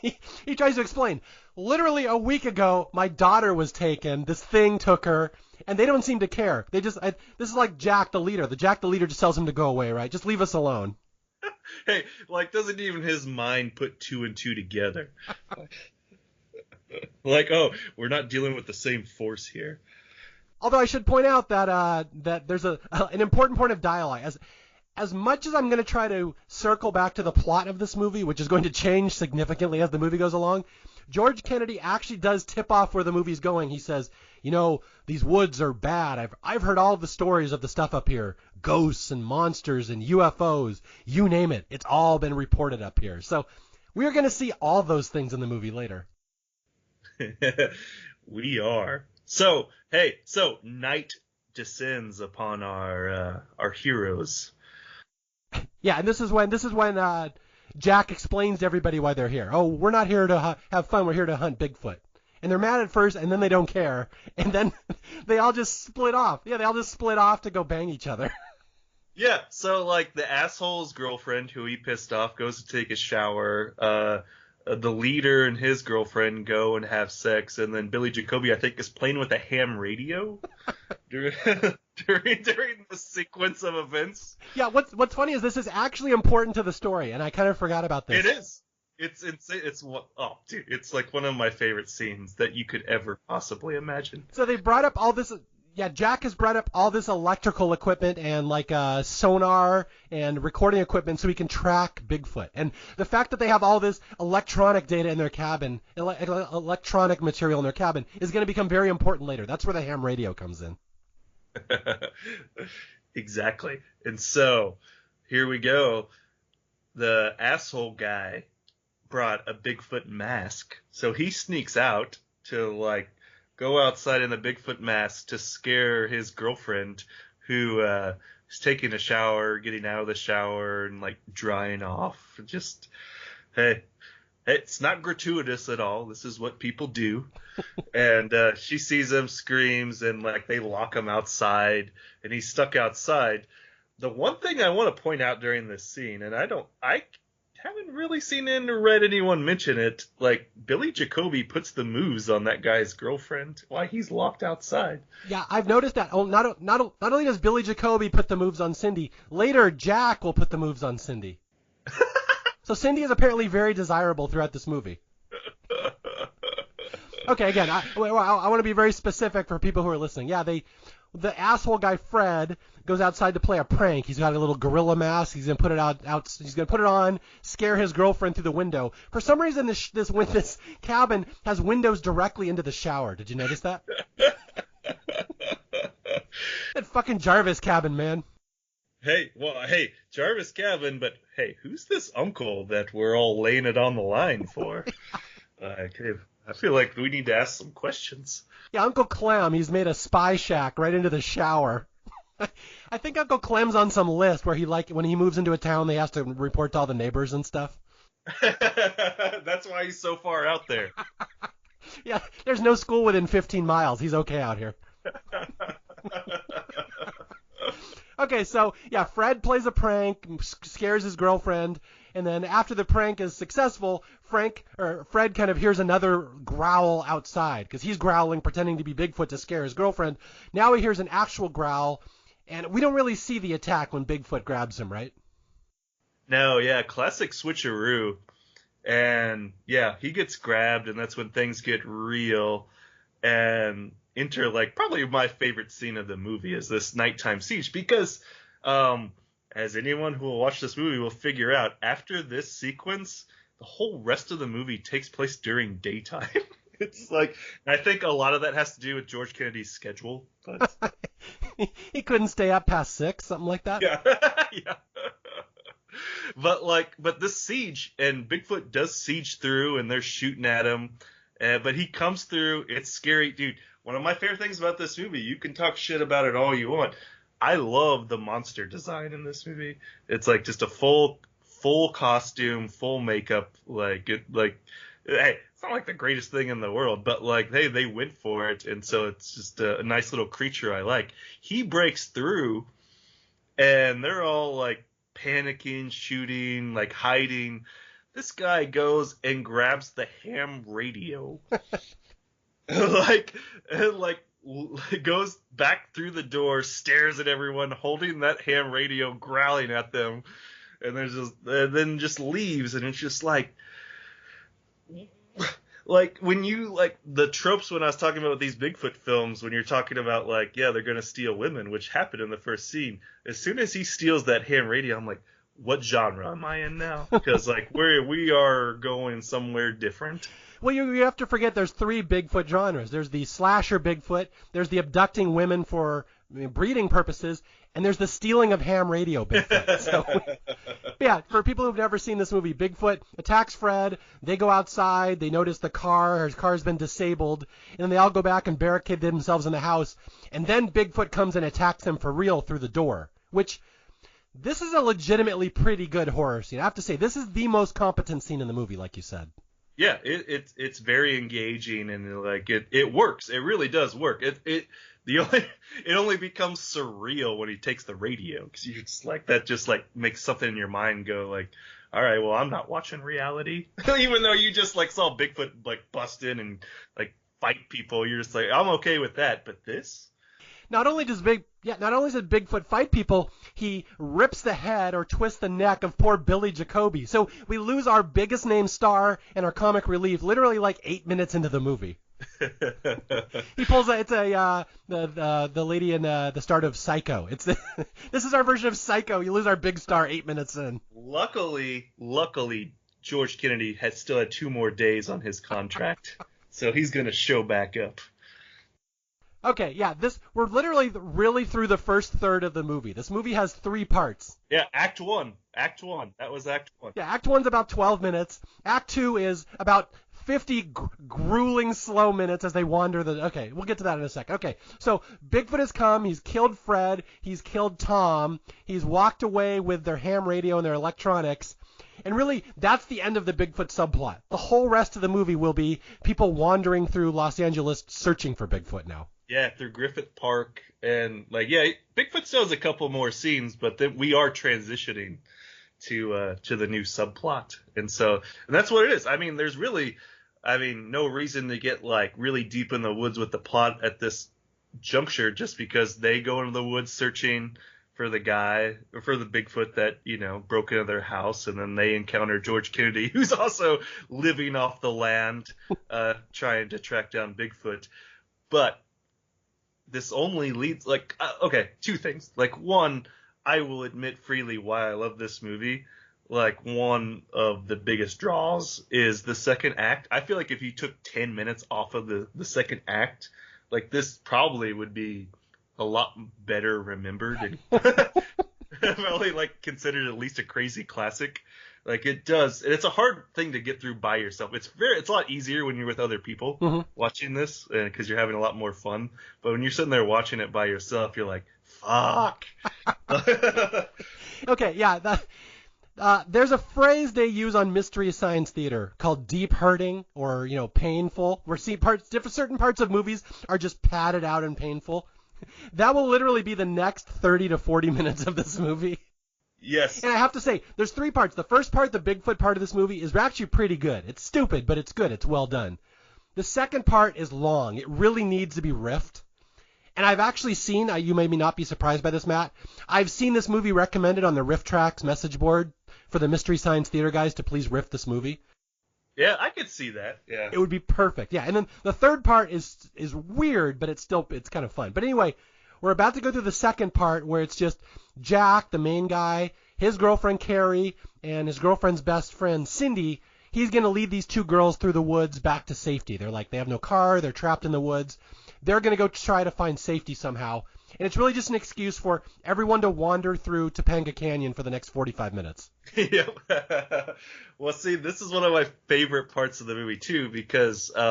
B: he tries to explain. Literally a week ago, my daughter was taken. This thing took her. And they don't seem to care. This is like Jack the leader. Jack the leader just tells him to go away, right? Just leave us alone.
C: Hey, like, doesn't even his mind put two and two together? Like, oh, we're not dealing with the same force here.
B: Although I should point out that there's an important point of dialogue. As much as I'm going to try to circle back to the plot of this movie, which is going to change significantly as the movie goes along, George Kennedy actually does tip off where the movie's going. He says, these woods are bad. I've heard all the stories of the stuff up here. Ghosts and monsters and UFOs. You name it. It's all been reported up here. So we're going to see all those things in the movie later.
C: We are. So night descends upon our heroes.
B: Yeah, and this is when Jack explains to everybody why they're here. Oh, we're not here to have fun. We're here to hunt Bigfoot. And they're mad at first, and then they don't care. And then they all just split off. Yeah, they all just split off to go bang each other.
C: Yeah, so like the asshole's girlfriend who he pissed off goes to take a shower. The leader and his girlfriend go and have sex, and then Billy Jacoby, I think, is playing with a ham radio during during the sequence of events.
B: Yeah, what's funny is this is actually important to the story, and I kind of forgot about this.
C: It is. It's insane. It's what? Oh, dude, it's like one of my favorite scenes that you could ever possibly imagine.
B: So they brought up all this. Yeah, Jack has brought up all this electrical equipment and like sonar and recording equipment so he can track Bigfoot. And the fact that they have all this electronic data in their cabin, electronic material in their cabin, is going to become very important later. That's where the ham radio comes in.
C: Exactly. And so here we go. The asshole guy brought a Bigfoot mask, so he sneaks out to like go outside in the Bigfoot mask to scare his girlfriend, who is taking a shower, getting out of the shower, and like drying off. Just hey, it's not gratuitous at all. This is what people do. And she sees him, screams, and like they lock him outside, and he's stuck outside. The one thing I want to point out during this scene, and I haven't really seen or read anyone mention it, like Billy Jacoby puts the moves on that guy's girlfriend while he's locked outside.
B: Yeah, I've noticed that. Oh, not only does Billy Jacoby put the moves on Cindy, later Jack will put the moves on Cindy. So Cindy is apparently very desirable throughout this movie. Okay, again, I want to be very specific for people who are listening. Yeah, the asshole guy Fred goes outside to play a prank. He's got a little gorilla mask. He's gonna put it He's gonna put it on, scare his girlfriend through the window. For some reason, this cabin has windows directly into the shower. Did you notice that? That fucking Jarvis cabin, man.
C: Hey, Jarvis cabin, but hey, who's this uncle that we're all laying it on the line for? I feel like we need to ask some questions.
B: Yeah, Uncle Clem, he's made a spy shack right into the shower. I think Uncle Clem's on some list where when he moves into a town, they have to report to all the neighbors and stuff.
C: That's why he's so far out there.
B: Yeah, there's no school within 15 miles. He's okay out here. Okay, so yeah, Fred plays a prank, scares his girlfriend, and then after the prank is successful, Fred kind of hears another growl outside because he's growling, pretending to be Bigfoot to scare his girlfriend. Now he hears an actual growl, and we don't really see the attack when Bigfoot grabs him, right?
C: No, yeah, classic switcheroo. And yeah, he gets grabbed, and that's when things get real. And enter like probably my favorite scene of the movie is this nighttime siege, because as anyone who will watch this movie will figure out, after this sequence, the whole rest of the movie takes place during daytime. It's like, I think a lot of that has to do with George Kennedy's schedule. But
B: he couldn't stay up past 6, something like that.
C: Yeah, yeah. But this siege, and Bigfoot does siege through, and they're shooting at him. But he comes through. It's scary, dude. One of my favorite things about this movie, you can talk shit about it all you want, I love the monster design in this movie. It's like just a full costume, full makeup. Hey, it's not like the greatest thing in the world, but like, hey, they went for it, and so it's just a nice little creature I like. He breaks through, and they're all like panicking, shooting, like hiding. This guy goes and grabs the ham radio, like goes back through the door, stares at everyone, holding that ham radio, growling at them, and then just leaves. And it's just like when you like the tropes when I was talking about these Bigfoot films, when you're talking about like, yeah, they're gonna steal women, which happened in the first scene. As soon as he steals that ham radio, I'm like, what genre am I in now? Because like we are going somewhere different.
B: Well, you have to forget there's 3 Bigfoot genres. There's the slasher Bigfoot, there's the abducting women for breeding purposes, and there's the stealing of ham radio Bigfoot. So, yeah, for people who've never seen this movie, Bigfoot attacks Fred. They go outside. They notice his car's been disabled, and then they all go back and barricade themselves in the house. And then Bigfoot comes and attacks them for real through the door, which... This is a legitimately pretty good horror scene. I have to say, this is the most competent scene in the movie, like you said.
C: Yeah, it's very engaging, and like it works. It really does work. The only it only becomes surreal when he takes the radio, because you just like that just like makes something in your mind go like, all right, well, I'm not watching reality. Even though you just like saw Bigfoot like bust in and like fight people, you're just like, I'm okay with that, but this.
B: Not only does Bigfoot fight people, he rips the head or twists the neck of poor Billy Jacoby. So we lose our biggest name star and our comic relief literally like 8 minutes into the movie. He pulls the lady in the start of Psycho. This is our version of Psycho. You lose our big star 8 minutes in.
C: Luckily, George Kennedy still had 2 more days on his contract, so he's gonna show back up.
B: Okay, yeah, we're literally really through the first third of the movie. This movie has 3 parts.
C: Yeah, Act 1. That was Act 1.
B: Yeah, Act 1's about 12 minutes. Act 2 is about 50 grueling slow minutes as they wander Okay, we'll get to that in a sec. Okay, so Bigfoot has come. He's killed Fred. He's killed Tom. He's walked away with their ham radio and their electronics. And really, that's the end of the Bigfoot subplot. The whole rest of the movie will be people wandering through Los Angeles searching for Bigfoot now.
C: Yeah, through Griffith Park, and like, yeah, Bigfoot still has a couple more scenes, but then we are transitioning to the new subplot, and that's what it is. I mean, there's really, no reason to get like really deep in the woods with the plot at this juncture, just because they go into the woods searching for the guy, or for the Bigfoot that, broke into their house, and then they encounter George Kennedy, who's also living off the land, trying to track down Bigfoot, but this only leads, like, okay, 2 things. Like, one, I will admit freely why I love this movie. Like, one of the biggest draws is the second act. I feel like if you took 10 minutes off of the second act, like, this probably would be a lot better remembered and probably, like, considered at least a crazy classic. Like, it does. And it's a hard thing to get through by yourself. It's a lot easier when you're with other people watching this, because you're having a lot more fun. But when you're sitting there watching it by yourself, you're like, fuck.
B: Okay, yeah. There's a phrase they use on Mystery Science Theater called deep hurting, or, painful, where certain parts of movies are just padded out and painful. That will literally be the next 30 to 40 minutes of this movie.
C: Yes.
B: And I have to say, there's 3 parts. The first part, the Bigfoot part of this movie, is actually pretty good. It's stupid, but it's good. It's well done. The second part is long. It really needs to be riffed. And I've actually seen, you may not be surprised by this, Matt, I've seen this movie recommended on the Riff Tracks message board for the Mystery Science Theater guys to please riff this movie.
C: Yeah, I could see that. Yeah.
B: It would be perfect. Yeah, and then the third part is weird, but it's kind of fun. But anyway, we're about to go through the second part where it's just Jack, the main guy, his girlfriend Carrie, and his girlfriend's best friend Cindy. He's going to lead these 2 girls through the woods back to safety. They have no car. They're trapped in the woods. They're going to go try to find safety somehow. And it's really just an excuse for everyone to wander through Topanga Canyon for the next 45 minutes.
C: Yep. Well, see, this is one of my favorite parts of the movie, too, because, we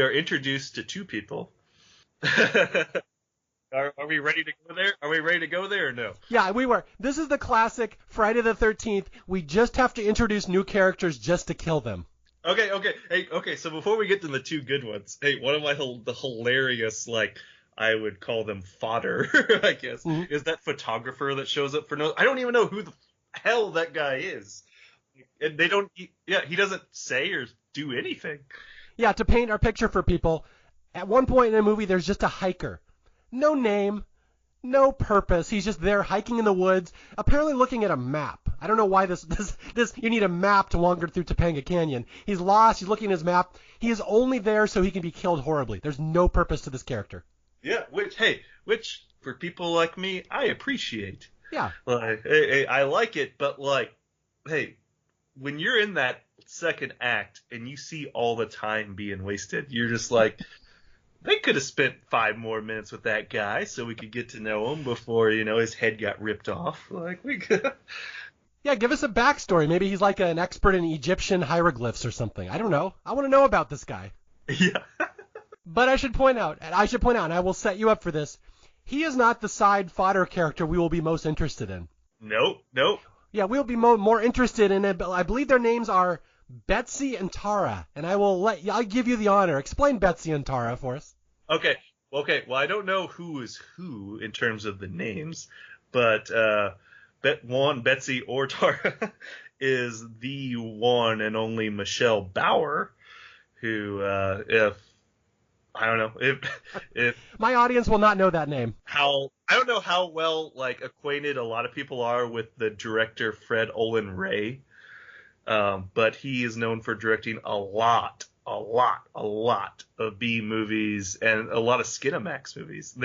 C: are introduced to 2 people. Are we ready to go there? Are we ready to go there or no?
B: Yeah, we were. This is the classic Friday the 13th. We just have to introduce new characters just to kill them.
C: Okay. Hey, okay, so before we get to the 2 good ones, hey, one of the hilarious, like, I would call them fodder, I guess, is that photographer that shows up for I don't even know who the hell that guy is. And he doesn't say or do anything.
B: Yeah, to paint our picture for people, at one point in the movie, there's just a hiker. No name, no purpose. He's just there hiking in the woods, apparently looking at a map. I don't know why this you need a map to wander through Topanga Canyon. He's lost. He's looking at his map. He is only there so he can be killed horribly. There's no purpose to this character.
C: Yeah, which for people like me, I appreciate.
B: Yeah.
C: Like, hey, I like it, but like, hey, when you're in that second act and you see all the time being wasted, you're just like, they could have spent 5 more minutes with that guy so we could get to know him before, his head got ripped off. Like, we could.
B: Yeah, give us a backstory. Maybe he's like an expert in Egyptian hieroglyphs or something. I don't know. I want to know about this guy.
C: Yeah.
B: But I should point out, and I will set you up for this, he is not the side fodder character we will be most interested in.
C: Nope.
B: Yeah, we'll be more interested in it, but I believe their names are Betsy and Tara, and I'll give you the honor. Explain Betsy and Tara for us.
C: Okay. Well, I don't know who is who in terms of the names, but Betsy or Tara is the one and only Michelle Bauer, who, if I don't know if
B: My audience will not know that name.
C: I don't know how well like acquainted a lot of people are with the director Fred Olen Ray, but he is known for directing a lot of B movies and a lot of Skinamax movies.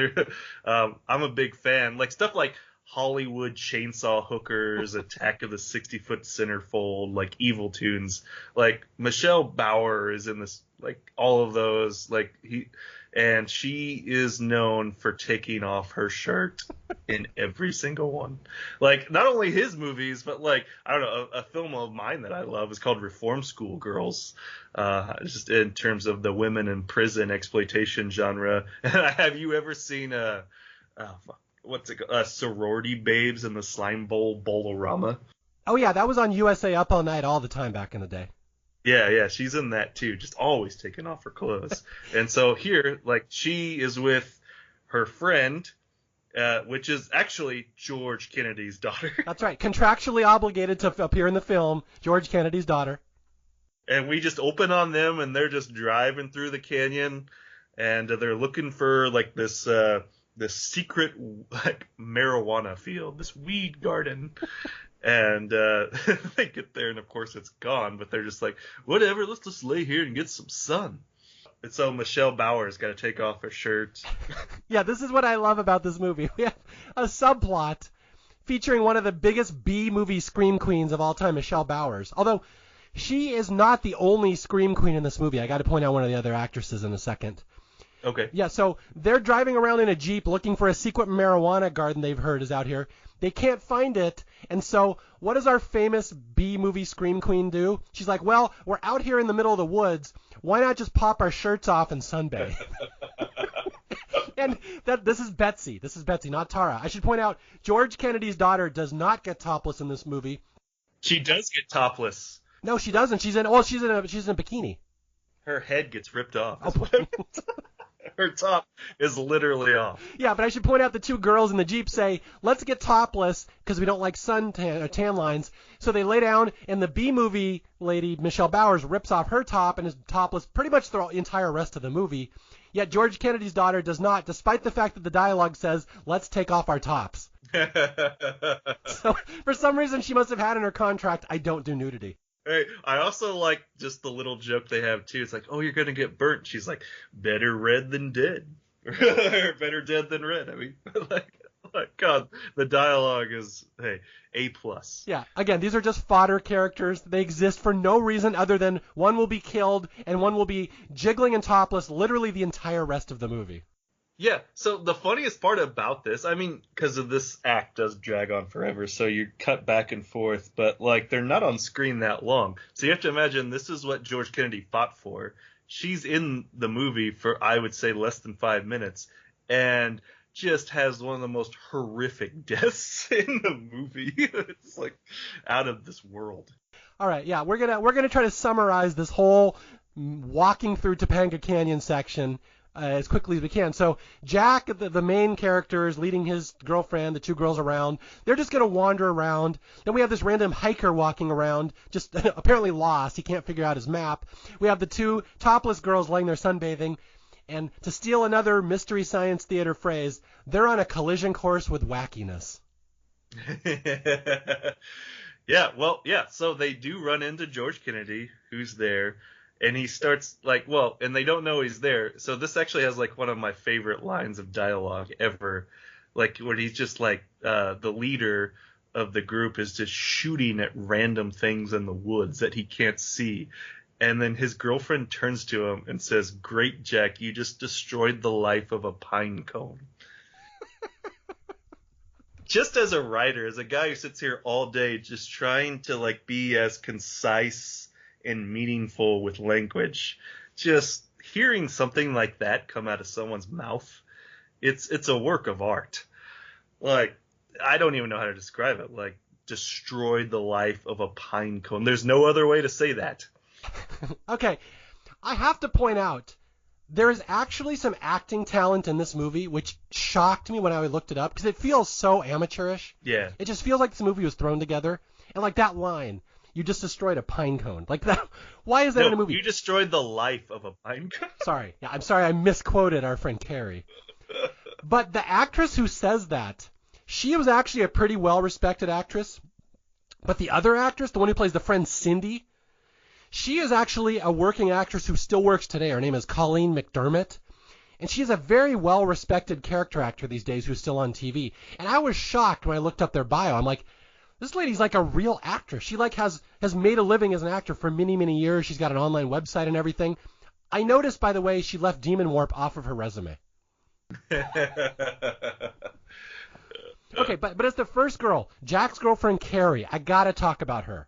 C: I'm a big fan, like stuff like Hollywood Chainsaw Hookers, Attack of the 60-Foot Centerfold, like Evil Tunes. Like Michelle Bauer is in this, like all of those, and she is known for taking off her shirt in every single one. Like not only his movies, but like I don't know, a film of mine that I love is called Reform School Girls. Just in terms of the women in prison exploitation genre. Have you ever seen Sorority Babes in the Slime Bowl Bowl-orama?
B: Oh yeah, that was on USA Up All Night all the time back in the day.
C: Yeah, she's in that too, just always taking off her clothes. And so here, like, she is with her friend, which is actually George Kennedy's daughter.
B: That's right, contractually obligated to appear in the film, George Kennedy's daughter.
C: And we just open on them, and they're just driving through the canyon, and they're looking for, like, this secret, like, marijuana field, this weed garden. And they get there, and of course it's gone, but they're just like, whatever, let's just lay here and get some sun. And so Michelle Bauer's got to take off her shirt.
B: Yeah, this is what I love about this movie. We have a subplot featuring one of the biggest B-movie scream queens of all time, Michelle Bauer's. Although she is not the only scream queen in this movie. I got to point out one of the other actresses in a second.
C: Okay.
B: Yeah, so they're driving around in a Jeep looking for a secret marijuana garden they've heard is out here. They can't find it, and so what does our famous B-movie scream queen do? She's like, well, we're out here in the middle of the woods. Why not just pop our shirts off and sunbathe? And this is Betsy. This is Betsy, not Tara. I should point out, George Kennedy's daughter does not get topless in this movie.
C: She does get topless.
B: No, she doesn't. She's in a bikini.
C: Her head gets ripped off.
B: Oh.
C: Her top is literally off.
B: Yeah, but I should point out the two girls in the Jeep say, let's get topless because we don't like tan lines. So they lay down, and the B-movie lady, Michelle Bowers, rips off her top and is topless pretty much the entire rest of the movie. Yet George Kennedy's daughter does not, despite the fact that the dialogue says, let's take off our tops. So for some reason she must have had in her contract, I don't do nudity.
C: Hey, I also like just the little joke they have too. It's like, oh, you're gonna get burnt. She's like, better red than dead, or better dead than red. I mean, like God, the dialogue is A+.
B: Yeah, again, these are just fodder characters. They exist for no reason other than one will be killed and one will be jiggling and topless literally the entire rest of the movie.
C: Yeah, so the funniest part about this, I mean, because of this act does drag on forever, so you cut back and forth, but, like, they're not on screen that long. So you have to imagine this is what George Kennedy fought for. She's in the movie for, I would say, less than 5 minutes, and just has one of the most horrific deaths in the movie. It's, like, out of this world. All
B: right, yeah, we're gonna try to summarize this whole walking through Topanga Canyon section as quickly as we can. So Jack, the main character, is leading his girlfriend, the two girls around. They're just going to wander around. Then we have this random hiker walking around, just apparently lost. He can't figure out his map. We have the two topless girls laying there sunbathing. And to steal another Mystery Science Theater phrase, they're on a collision course with wackiness.
C: Yeah, so they do run into George Kennedy, who's there. And he starts and they don't know he's there. So this actually has like one of my favorite lines of dialogue ever. Like where he's just like, the leader of the group is just shooting at random things in the woods that he can't see. And then his girlfriend turns to him and says, "Great, Jack, you just destroyed the life of a pine cone." Just as a writer, as a guy who sits here all day just trying to like be as concise and meaningful with language, just hearing something like that come out of someone's mouth, it's a work of art. Like, I don't even know how to describe it. Like, destroyed the life of a pine cone. There's no other way to say that.
B: Okay, I have to point out, there is actually some acting talent in this movie, which shocked me when I looked it up, because it feels so amateurish.
C: Yeah.
B: It just feels like this movie was thrown together. And like that line, you just destroyed a pine cone. Like that, why is that
C: No,
B: in a movie?
C: you destroyed the life of a pine cone.
B: Sorry. Yeah, I'm sorry I misquoted our friend Carrie. But the actress who says that, she was actually a pretty well-respected actress. But the other actress, the one who plays the friend Cindy, she is actually a working actress who still works today. Her name is Colleen McDermott. And she is a very well-respected character actor these days who's still on TV. And I was shocked when I looked up their bio. I'm like, this lady's like a real actress. She like has made a living as an actor for many, many years. She's got an online website and everything. I noticed, by the way, she left Demonwarp off of her resume. Okay, but as the first girl, Jack's girlfriend Carrie, I gotta talk about her.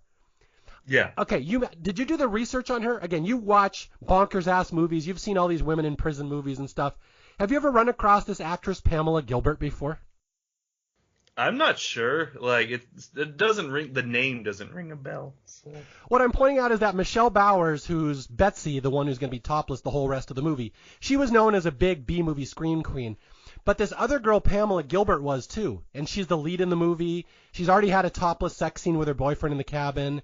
C: Yeah.
B: Okay, did you do the research on her? Again, you watch bonkers ass movies. You've seen all these women in prison movies and stuff. Have you ever run across this actress Pamela Gilbert before?
C: I'm not sure. Like it doesn't ring. The name doesn't ring a bell. So.
B: What I'm pointing out is that Michelle Bowers, who's Betsy, the one who's going to be topless the whole rest of the movie, she was known as a big B-movie scream queen. But this other girl, Pamela Gilbert, was too. And she's the lead in the movie. She's already had a topless sex scene with her boyfriend in the cabin.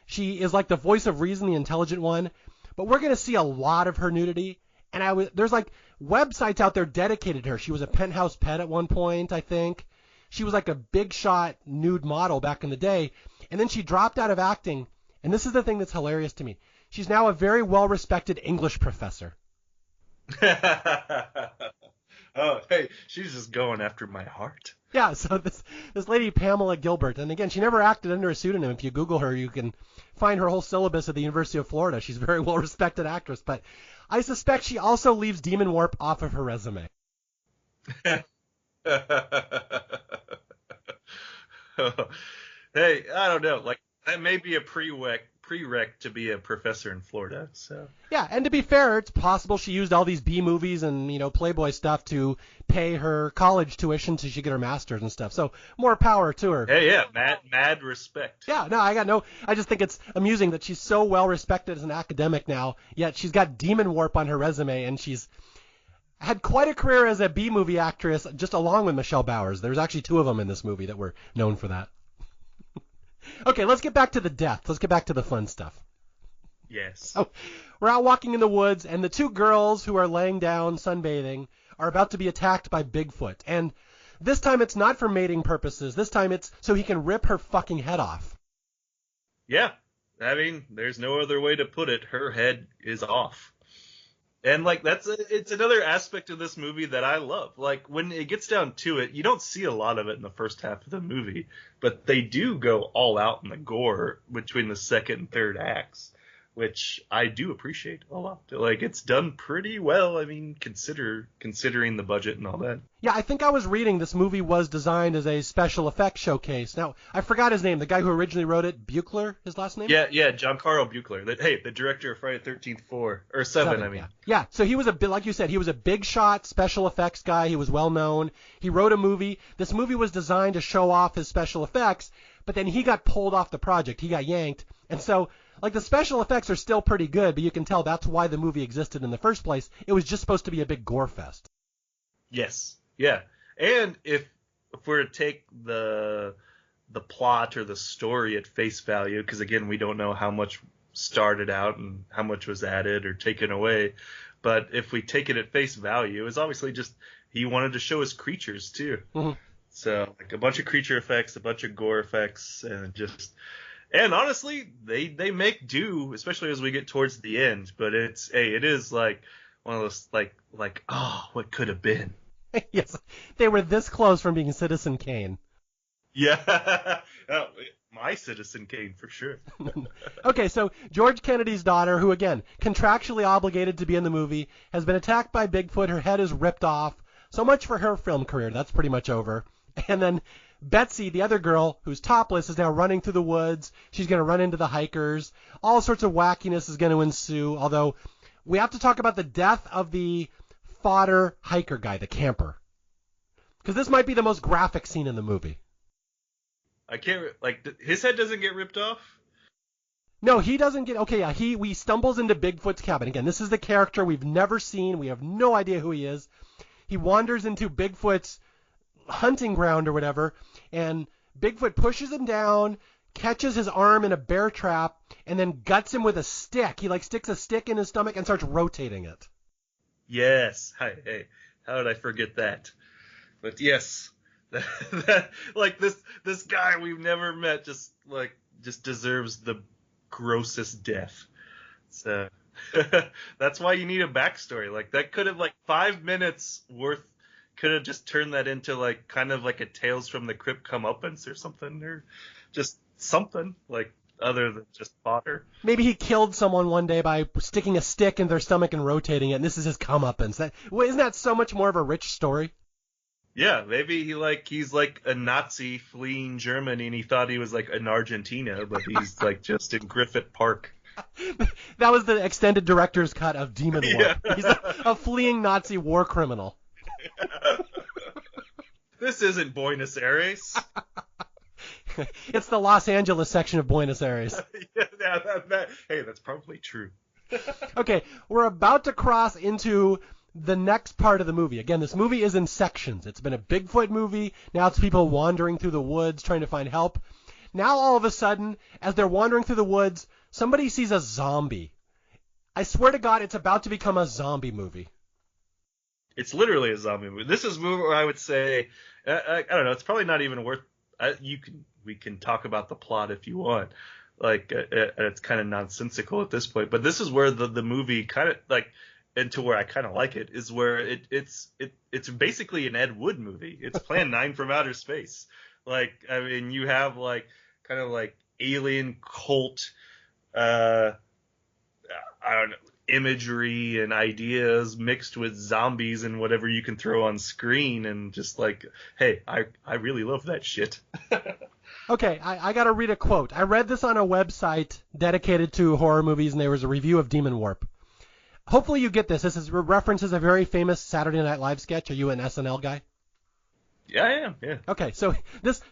B: She is like the voice of reason, the intelligent one. But we're going to see a lot of her nudity. And there's like websites out there dedicated to her. She was a penthouse pet at one point, I think. She was like a big shot nude model back in the day. And then she dropped out of acting. And this is the thing that's hilarious to me. She's now a very well-respected English professor.
C: Oh, hey, she's just going after my heart.
B: Yeah, so this lady, Pamela Gilbert, and again, she never acted under a pseudonym. If you Google her, you can find her whole syllabus at the University of Florida. She's a very well-respected actress, but I suspect she also leaves Demonwarp off of her resume.
C: Hey, I don't know. Like, that may be a prereq to be a professor in Florida. So
B: yeah, and to be fair, it's possible she used all these B movies and Playboy stuff to pay her college tuition so she could get her master's and stuff. So more power to her.
C: Hey, yeah, mad respect.
B: Yeah, no, I just think it's amusing that she's so well respected as an academic now, yet she's got Demonwarp on her resume, and she's had quite a career as a B movie actress, just along with Michelle Bowers. There's actually two of them in this movie that were known for that. Okay, let's get back to the death. Let's get back to the fun stuff.
C: Yes.
B: Oh, we're out walking in the woods, and the two girls who are laying down sunbathing are about to be attacked by Bigfoot. And this time it's not for mating purposes. This time it's so he can rip her fucking head off.
C: Yeah. I mean, there's no other way to put it. Her head is off. And, like, it's another aspect of this movie that I love. Like, when it gets down to it, you don't see a lot of it in the first half of the movie, but they do go all out in the gore between the second and third acts, which I do appreciate a lot. Like, it's done pretty well, I mean, considering the budget and all that.
B: Yeah, I think I was reading this movie was designed as a special effects showcase. Now, I forgot his name. The guy who originally wrote it, Buechler, his last name?
C: Yeah, Giancarlo Buechler. The director of Friday the 13th 4, or 7, I mean.
B: Yeah, so he was like you said, he was a big shot special effects guy. He was well known. He wrote a movie. This movie was designed to show off his special effects, but then he got pulled off the project. He got yanked. And so, like, the special effects are still pretty good, but you can tell that's why the movie existed in the first place. It was just supposed to be a big gore fest.
C: Yes. Yeah. And if we're to take the plot or the story at face value, because again, we don't know how much started out and how much was added or taken away, but if we take it at face value, it's obviously just he wanted to show his creatures too. Mm-hmm. So like a bunch of creature effects, a bunch of gore effects, and honestly, they make do, especially as we get towards the end. But it is like one of those like what could have been.
B: Yes, they were this close from being Citizen Kane.
C: Yeah, oh, my Citizen Kane for sure.
B: Okay, so George Kennedy's daughter, who again contractually obligated to be in the movie, has been attacked by Bigfoot. Her head is ripped off. So much for her film career. That's pretty much over. And then Betsy, the other girl, who's topless, is now running through the woods. She's going to run into the hikers. All sorts of wackiness is going to ensue, although we have to talk about the death of the fodder hiker guy, the camper. Because this might be the most graphic scene in the movie.
C: I can't, his head doesn't get ripped off?
B: No, he doesn't get. Okay, yeah, we stumbles into Bigfoot's cabin again. This is the character we've never seen. We have no idea who he is. He wanders into Bigfoot's hunting ground or whatever, and Bigfoot pushes him down, catches his arm in a bear trap, and then guts him with a stick. He like sticks a stick in his stomach and starts rotating it.
C: Yes. Hey, how did I forget that? But yes, like this guy we've never met just deserves the grossest death. So that's why you need a backstory. Like that could have 5 minutes worth could have just turned that into kind of like a Tales from the Crypt comeuppance or something, or just something other than just fodder.
B: Maybe he killed someone one day by sticking a stick in their stomach and rotating it, and this is his comeuppance. Isn't that so much more of a rich story?
C: Yeah, maybe he's like a Nazi fleeing Germany and he thought he was in Argentina, but he's just in Griffith Park.
B: That was the extended director's cut of Demonwarp. Yeah. He's a fleeing Nazi war criminal.
C: This isn't Buenos Aires.
B: It's the Los Angeles section of Buenos Aires.
C: Hey, that's probably true.
B: Okay, we're about to cross into the next part of the movie. Again, this movie is in sections. It's been a Bigfoot movie. Now it's people wandering through the woods trying to find help. Now all of a sudden, as they're wandering through the woods, somebody sees a zombie. I swear to God, it's about to become a zombie movie.
C: It's literally a zombie movie. This is a movie where I would say, I don't know, it's probably not even worth. We can talk about the plot if you want. It's kind of nonsensical at this point, but this is where the movie kind of and to where I kind of like it is where it's basically an Ed Wood movie. It's Plan 9 from Outer Space. You have kind of alien cult, I don't know, imagery and ideas mixed with zombies and whatever you can throw on screen, and just hey, I really love that shit.
B: Okay, I got to read a quote. I read this on a website dedicated to horror movies, and there was a review of Demonwarp. Hopefully you get this. This references a very famous Saturday Night Live sketch. Are you an SNL guy?
C: Yeah, I am. Yeah.
B: Okay, so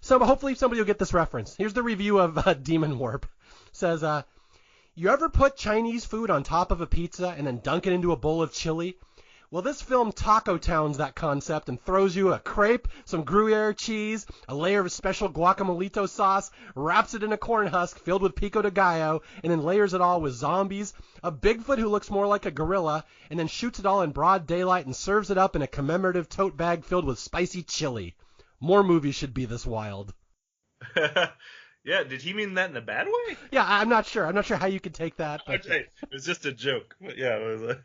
B: hopefully somebody will get this reference. Here's the review of Demonwarp. Says, you ever put Chinese food on top of a pizza and then dunk it into a bowl of chili? Well, this film Taco Towns that concept and throws you a crepe, some Gruyere cheese, a layer of special guacamolito sauce, wraps it in a corn husk filled with pico de gallo, and then layers it all with zombies, a Bigfoot who looks more like a gorilla, and then shoots it all in broad daylight and serves it up in a commemorative tote bag filled with spicy chili. More movies should be this wild.
C: Yeah, did he mean that in a bad way?
B: Yeah, I'm not sure. I'm not sure how you could take that. But...
C: Okay, it was just a joke. But yeah, it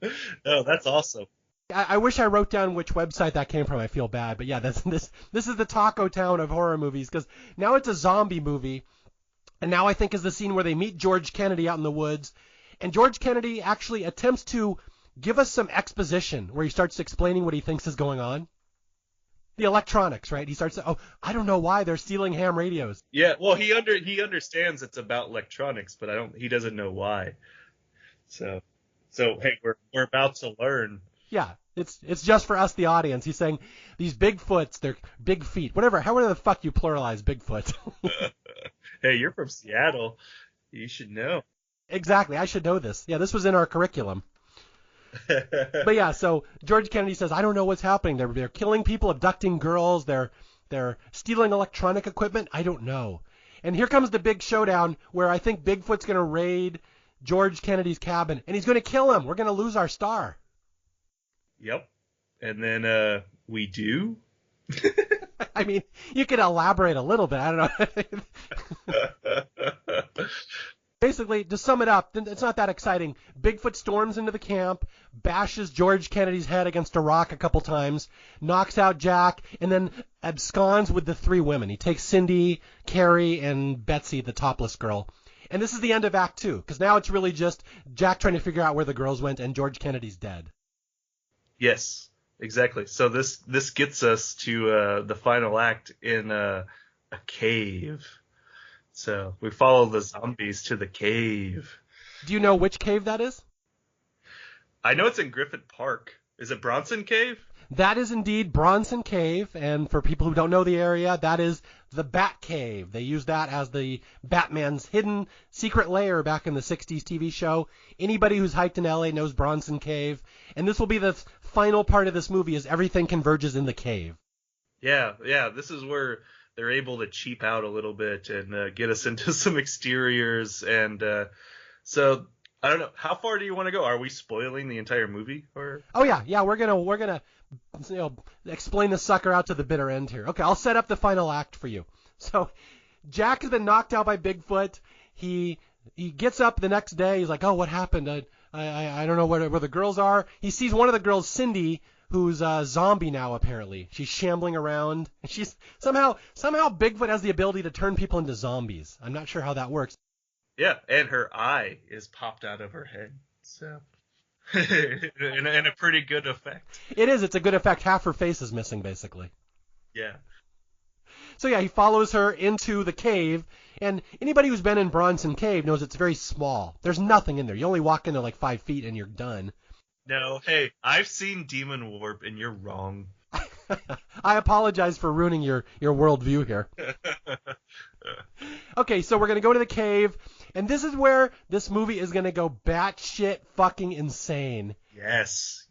C: was. No, that's awesome.
B: I wish I wrote down which website that came from. I feel bad, but yeah, this is the Taco Town of horror movies, because now it's a zombie movie, and now I think is the scene where they meet George Kennedy out in the woods, and George Kennedy actually attempts to give us some exposition where he starts explaining what he thinks is going on. The electronics, right? He starts, I don't know why they're stealing ham radios.
C: Yeah, well, he understands it's about electronics, but he doesn't know why. So hey, we're about to learn.
B: Yeah, it's just for us, the audience. He's saying these Bigfoots, they're big feet, whatever. However the fuck you pluralize Bigfoot.
C: Hey, you're from Seattle. You should know.
B: Exactly, I should know this. Yeah, this was in our curriculum. But yeah, so George Kennedy says, I don't know what's happening. They're killing people, abducting girls. They're stealing electronic equipment. I don't know. And here comes the big showdown where I think Bigfoot's going to raid George Kennedy's cabin, and he's going to kill him. We're going to lose our star.
C: Yep. And then we do.
B: I mean, you could elaborate a little bit. I don't know. Basically, to sum it up, it's not that exciting. Bigfoot storms into the camp, bashes George Kennedy's head against a rock a couple times, knocks out Jack, and then absconds with the three women. He takes Cindy, Carrie, and Betsy, the topless girl. And this is the end of Act 2, because now it's really just Jack trying to figure out where the girls went, and George Kennedy's dead.
C: Yes, exactly. So this gets us to the final act in a cave. So we follow the zombies to the cave.
B: Do you know which cave that is?
C: I know it's in Griffith Park. Is it Bronson Cave?
B: That is indeed Bronson Cave, and for people who don't know the area, that is the Bat Cave. They used that as the Batman's hidden secret lair back in the 60s TV show. Anybody who's hiked in LA knows Bronson Cave, and this will be the final part of this movie as everything converges in the cave.
C: Yeah, this is where they're able to cheap out a little bit and get us into some exteriors, and so I don't know, how far do you want to go? Are we spoiling the entire movie? Or
B: Oh yeah, we're gonna explain the sucker out to the bitter end here. Okay, I'll set up the final act for you. So Jack has been knocked out by Bigfoot. He gets up the next day. He's like, oh, what happened? I don't know where the girls are. He sees one of the girls, Cindy, who's a zombie now apparently. She's shambling around. She's somehow Bigfoot has the ability to turn people into zombies. I'm not sure how that works.
C: Yeah, and her eye is popped out of her head. So and a pretty good effect.
B: It is. It's a good effect. Half her face is missing, basically.
C: Yeah.
B: So yeah, he follows her into the cave, and anybody who's been in Bronson Cave knows it's very small. There's nothing in there. You only walk into like 5 feet and you're done.
C: No, hey, I've seen Demonwarp, and you're wrong.
B: I apologize for ruining your worldview here. Okay, so we're going to go to the cave, and this is where this movie is going to go batshit fucking insane.
C: Yes.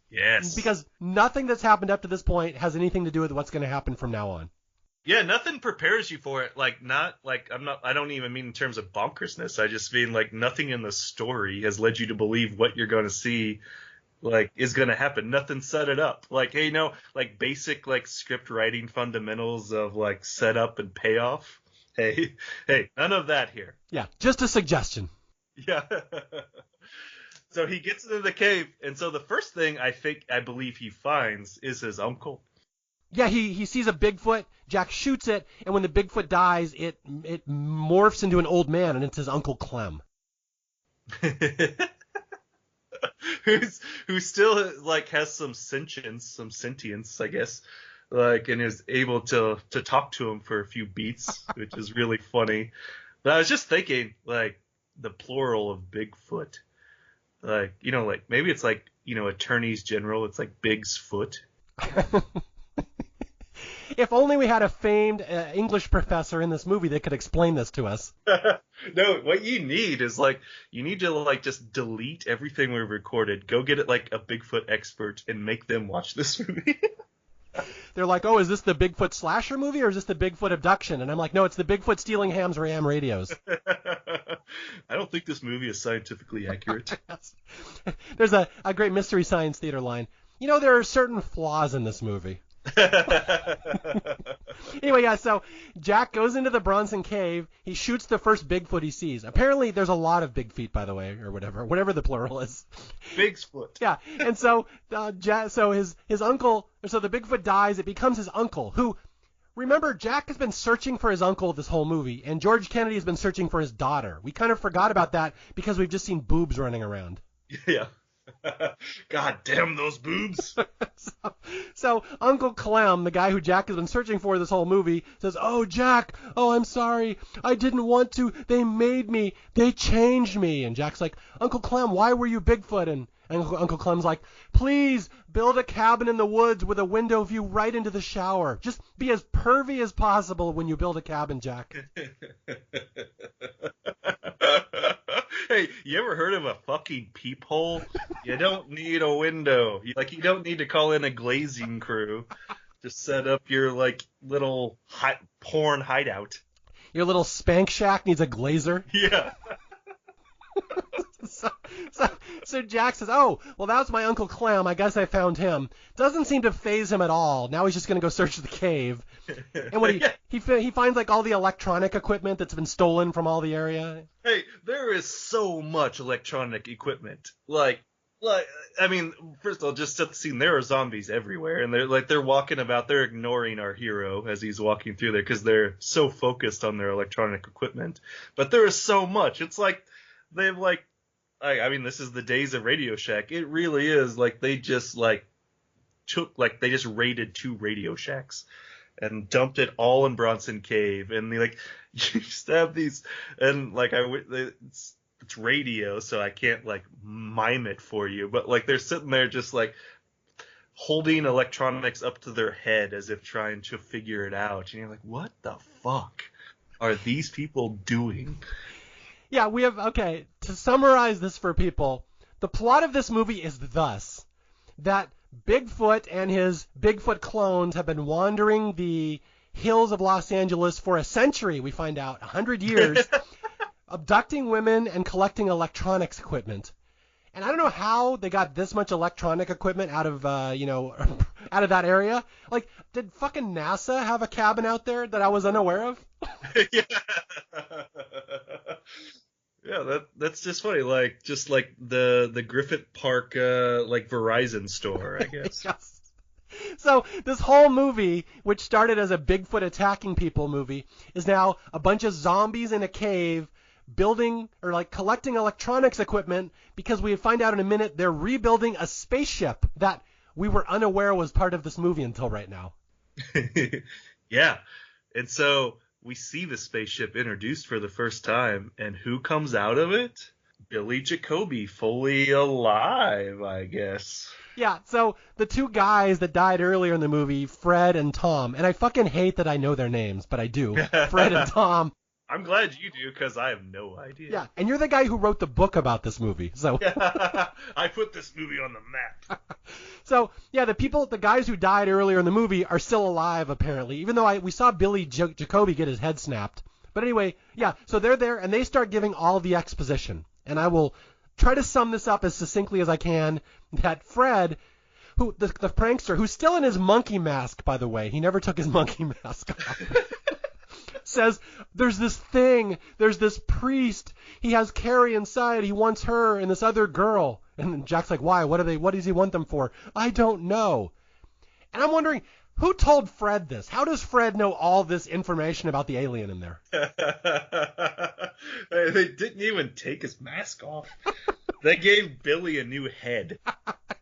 B: Because nothing that's happened up to this point has anything to do with what's going to happen from now on.
C: Yeah, nothing prepares you for it. I don't even mean in terms of bonkersness. I just mean like nothing in the story has led you to believe what you're going to see is going to happen. Nothing set it up. Basic script writing fundamentals of setup and payoff. Hey, none of that here.
B: Yeah, just a suggestion.
C: Yeah. So he gets into the cave, and so the first thing I believe he finds is his uncle.
B: Yeah, he sees a Bigfoot. Jack shoots it, and when the Bigfoot dies, it morphs into an old man, and it's his Uncle Clem.
C: who still has some sentience, I guess, and is able to talk to him for a few beats, which is really funny. But I was just thinking, the plural of Bigfoot, maybe it's attorneys general. It's Big's foot.
B: If only we had a famed English professor in this movie that could explain this to us.
C: No, what you need is you need to just delete everything we've recorded. Go get it a Bigfoot expert and make them watch this movie.
B: They're like, oh, is this the Bigfoot slasher movie or is this the Bigfoot abduction? And I'm like, no, it's the Bigfoot stealing ham radios.
C: I don't think this movie is scientifically accurate.
B: There's a great Mystery Science Theater line. There are certain flaws in this movie. Anyway, yeah, so Jack goes into the Bronson Cave. He shoots the first Bigfoot he sees. Apparently, there's a lot of big feet, by the way, or whatever the plural is.
C: Big's foot.
B: Yeah, and so his uncle, so the Bigfoot dies. It becomes his uncle, who, remember, Jack has been searching for his uncle this whole movie, and George Kennedy has been searching for his daughter. We kind of forgot about that because we've just seen boobs running around.
C: Yeah. God damn those boobs.
B: So Uncle Clem, the guy who Jack has been searching for this whole movie, says, oh, Jack, I'm sorry. I didn't want to. They made me. They changed me. And Jack's like, Uncle Clem, why were you Bigfoot? And Uncle Clem's like, please build a cabin in the woods with a window view right into the shower. Just be as pervy as possible when you build a cabin, Jack.
C: Hey, you ever heard of a fucking peephole? You don't need a window. You don't need to call in a glazing crew. Just set up your little porn hideout.
B: Your little spank shack needs a glazer.
C: Yeah.
B: So Jack says, oh, well, that was my Uncle Clem. I guess I found him. Doesn't seem to faze him at all. Now he's just going to go search the cave. And when he finds all the electronic equipment that's been stolen from all the area.
C: Hey, there is so much electronic equipment. I mean, first of all, just set the scene. There are zombies everywhere, and they're walking about. They're ignoring our hero as he's walking through there because they're so focused on their electronic equipment. But there is so much. It's they've I mean, this is the days of Radio Shack. It really is they just they just raided 2 Radio Shacks and dumped it all in Bronson Cave, and you just have these, and it's radio, so I can't mime it for you, but they're sitting there just holding electronics up to their head as if trying to figure it out. And you're like, what the fuck are these people doing?
B: Yeah, okay, to summarize this for people, the plot of this movie is thus: that Bigfoot and his Bigfoot clones have been wandering the hills of Los Angeles for a century, we find out, 100 years, abducting women and collecting electronics equipment. And I don't know how they got this much electronic equipment out of, out of that area. Like, did fucking NASA have a cabin out there that I was unaware of?
C: Yeah. Yeah, that's just funny. Like, just like the Griffith Park, like Verizon store, I guess.
B: Yes. So this whole movie, which started as a Bigfoot attacking people movie, is now a bunch of zombies in a cave building or like collecting electronics equipment, because we find out in a minute they're rebuilding a spaceship that we were unaware was part of this movie until right now.
C: Yeah. And so we see the spaceship introduced for the first time, and who comes out of it? Billy Jacoby, fully alive, I guess.
B: Yeah, so the two guys that died earlier in the movie, Fred and Tom, and I fucking hate that I know their names, but I do. Fred and Tom.
C: I'm glad you do, because I have no idea.
B: Yeah, and you're the guy who wrote the book about this movie, so.
C: I put this movie on the map.
B: So, yeah, the guys who died earlier in the movie are still alive, apparently, even though we saw Billy Jacoby get his head snapped. But anyway, yeah, so they're there, and they start giving all the exposition. And I will try to sum this up as succinctly as I can, that Fred, who the prankster, who's still in his monkey mask, by the way, he never took his monkey mask off, says, there's this priest, he has Carrie inside, he wants her and this other girl. And Jack's like, why? What does he want them for? I don't know. And I'm wondering, who told Fred this? How does Fred know all this information about the alien in there?
C: They didn't even take his mask off. They gave Billy a new head.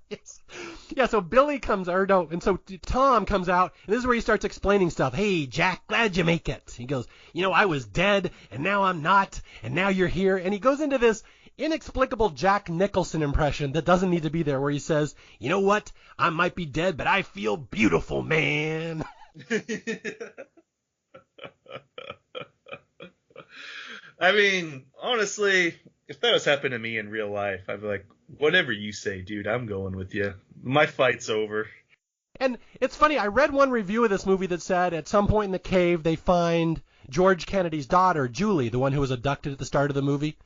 B: Yes. Yeah, so Billy comes, and so Tom comes out, and this is where he starts explaining stuff. Hey, Jack, glad you make it. He goes, I was dead, and now I'm not, and now you're here. And he goes into this inexplicable Jack Nicholson impression that doesn't need to be there, where he says, you know what? I might be dead, but I feel beautiful, man.
C: I mean, honestly, if that was happening to me in real life, I'd be like, whatever you say, dude, I'm going with you. My fight's over.
B: And it's funny, I read one review of this movie that said at some point in the cave they find George Kennedy's daughter, Julie, the one who was abducted at the start of the movie.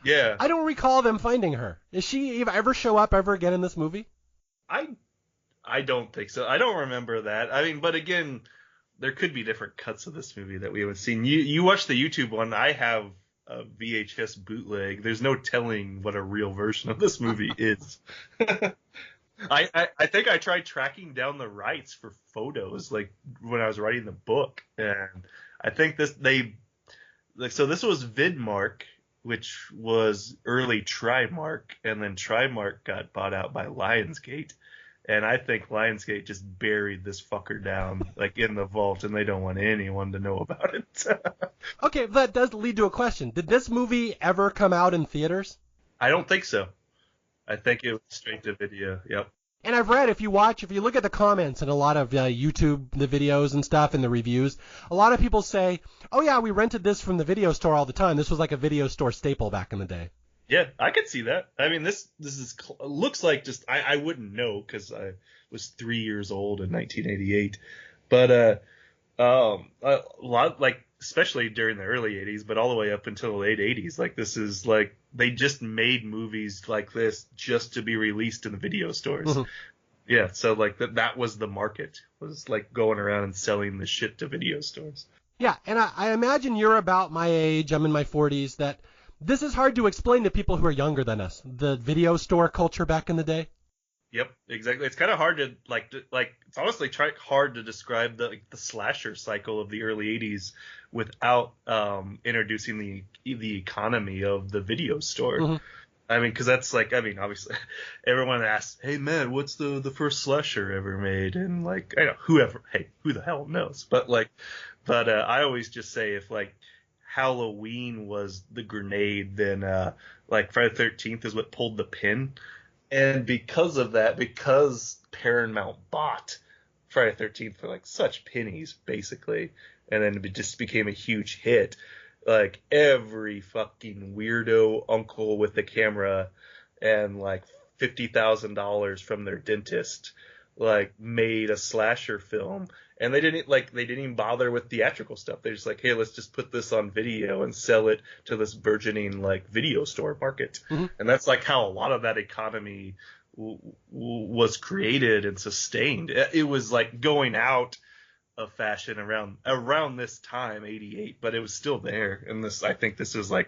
C: Yeah.
B: I don't recall them finding her. Is she ever show up ever again in this movie?
C: I don't think so. I don't remember that. I mean, but again, there could be different cuts of this movie that we haven't seen. You watch the YouTube one. I have a VHS bootleg. There's no telling what a real version of this movie is. I think I tried tracking down the rights for photos, like when I was writing the book, and I think this was Vidmark, which was early Trimark, and then Trimark got bought out by Lionsgate. And I think Lionsgate just buried this fucker down, like, in the vault, and they don't want anyone to know about it.
B: Okay, that does lead to a question. Did this movie ever come out in theaters?
C: I don't think so. I think it was straight to video, yep.
B: And I've read, if you look at the comments in a lot of YouTube, the videos and stuff, and the reviews, a lot of people say, oh yeah, we rented this from the video store all the time. This was like a video store staple back in the day.
C: Yeah, I could see that. I mean, this looks like just I wouldn't know because I was 3 years old in 1988, but a lot, like, especially during the early 80s, but all the way up until the late 80s, like, this is like they just made movies like this just to be released in the video stores. Mm-hmm. Yeah, so like that was the market, was like going around and selling the shit to video stores.
B: Yeah, and I imagine you're about my age. I'm in my 40s. That this is hard to explain to people who are younger than us, the video store culture back in the day.
C: Yep, exactly. It's kind of hard to it's honestly hard to describe the slasher cycle of the early 80s without introducing the economy of the video store. Mm-hmm. I mean, because that's like, I mean, obviously everyone asks, hey man, what's the first slasher ever made? And like, I know who the hell knows? But I always just say, if like Halloween was the grenade, then like Friday the 13th is what pulled the pin. And because of that, because Paramount bought Friday the 13th for like such pennies, basically, and then it just became a huge hit, like every fucking weirdo uncle with a camera and like $50,000 from their dentist like made a slasher film, and they didn't even bother with theatrical stuff. They're just like, hey, let's just put this on video and sell it to this burgeoning like video store market.
B: Mm-hmm.
C: And that's like how a lot of that economy was created and sustained. It was like going out of fashion around this time, 88, but it was still there. And I think this is like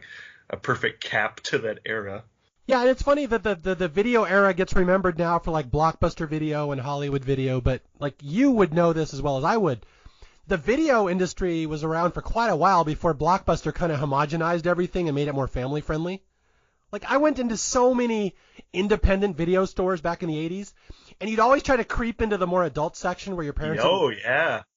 C: a perfect cap to that era.
B: Yeah, and it's funny that the video era gets remembered now for like Blockbuster Video and Hollywood Video, but like you would know this as well as I would. The video industry was around for quite a while before Blockbuster kind of homogenized everything and made it more family friendly. Like I went into so many independent video stores back in the 80s, and you'd always try to creep into the more adult section where your parents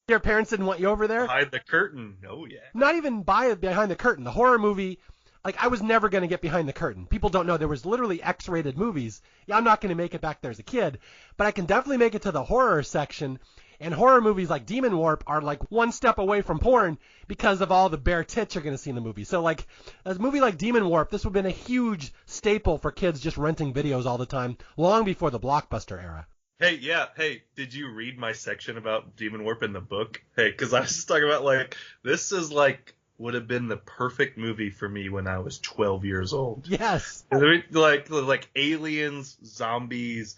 B: your parents didn't want you over there.
C: Behind the curtain. Oh yeah.
B: Not even behind the curtain. The horror movie, like I was never going to get behind the curtain. People don't know there was literally X-rated movies. Yeah, I'm not going to make it back there as a kid, but I can definitely make it to the horror section. And horror movies like Demonwarp are like one step away from porn because of all the bare tits you're going to see in the movie. So like a movie like Demonwarp, this would have been a huge staple for kids just renting videos all the time, long before the Blockbuster era.
C: Hey, yeah. Hey, did you read my section about Demonwarp in the book? Hey, because I was just talking about like this is like would have been the perfect movie for me when I was 12 years old.
B: Yes.
C: Like aliens, zombies,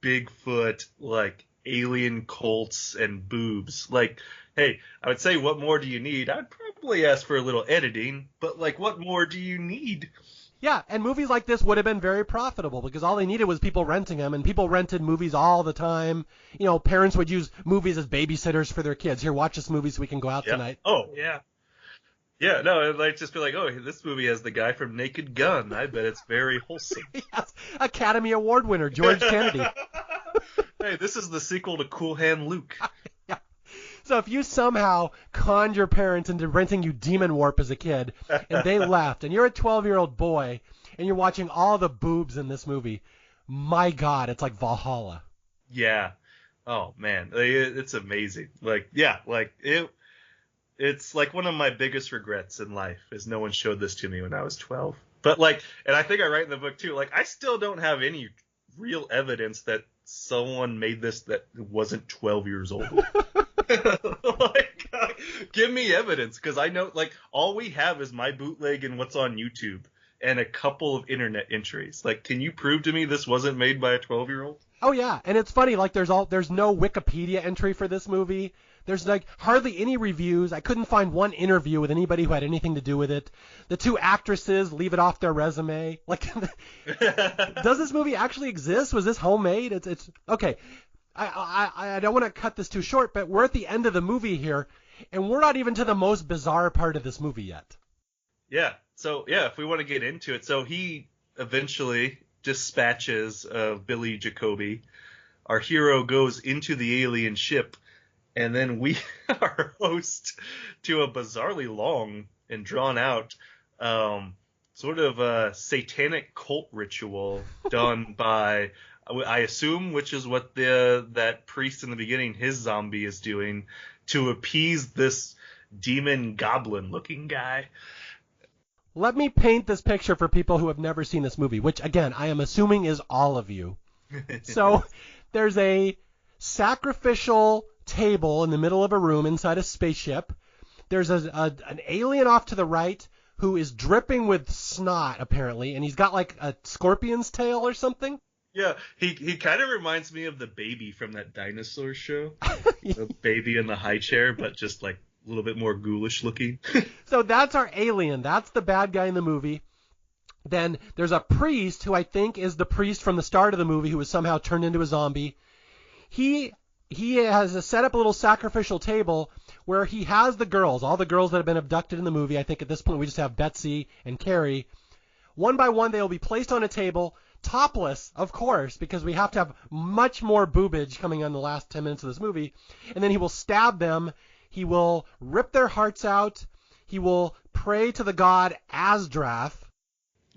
C: Bigfoot, like alien cults and boobs. Like, hey, I would say, what more do you need? I'd probably ask for a little editing, but like, what more do you need?
B: Yeah, and movies like this would have been very profitable because all they needed was people renting them, and people rented movies all the time. You know, parents would use movies as babysitters for their kids. Here, watch this movie so we can go out tonight.
C: Oh, yeah. Yeah, no, it'd like just be like, oh, this movie has the guy from Naked Gun. I bet it's very wholesome.
B: Yes, Academy Award winner George Kennedy.
C: Hey, this is the sequel to Cool Hand Luke.
B: Yeah. So if you somehow conned your parents into renting you Demonwarp as a kid, and they left, and you're a 12-year-old boy, and you're watching all the boobs in this movie, my God, it's like Valhalla.
C: Yeah. Oh, man. It's amazing. Like, yeah, like, it's like one of my biggest regrets in life is no one showed this to me when I was 12. But like, and I think I write in the book too, like I still don't have any real evidence that someone made this that wasn't 12 years old. Like, give me evidence, because I know like all we have is my bootleg and what's on YouTube and a couple of internet entries. Like, can you prove to me this wasn't made by a 12-year-old?
B: Oh yeah, and it's funny, like there's no Wikipedia entry for this movie. There's like hardly any reviews. I couldn't find one interview with anybody who had anything to do with it. The two actresses leave it off their resume. Like, does this movie actually exist? Was this homemade? It's okay. I don't want to cut this too short, but we're at the end of the movie here, and we're not even to the most bizarre part of this movie yet.
C: Yeah. So yeah, if we want to get into it, so he eventually dispatches Billy Jacoby. Our hero goes into the alien ship. And then we are host to a bizarrely long and drawn out sort of a satanic cult ritual done by, I assume, which is what that priest in the beginning, his zombie, is doing to appease this demon goblin looking guy.
B: Let me paint this picture for people who have never seen this movie, which again, I am assuming is all of you. So there's a sacrificial table in the middle of a room inside a spaceship. There's an alien off to the right who is dripping with snot, apparently, and he's got like a scorpion's tail or something.
C: Yeah, he kind of reminds me of the baby from that dinosaur show. The baby in the high chair, but just like a little bit more ghoulish looking.
B: So that's our alien. That's the bad guy in the movie. Then there's a priest who I think is the priest from the start of the movie who was somehow turned into a zombie. He has set up a little sacrificial table where he has the girls, all the girls that have been abducted in the movie. I think at this point we just have Betsy and Carrie. One by one, they will be placed on a table, topless, of course, because we have to have much more boobage coming on the last 10 minutes of this movie. And then he will stab them. He will rip their hearts out. He will pray to the god Azdrath.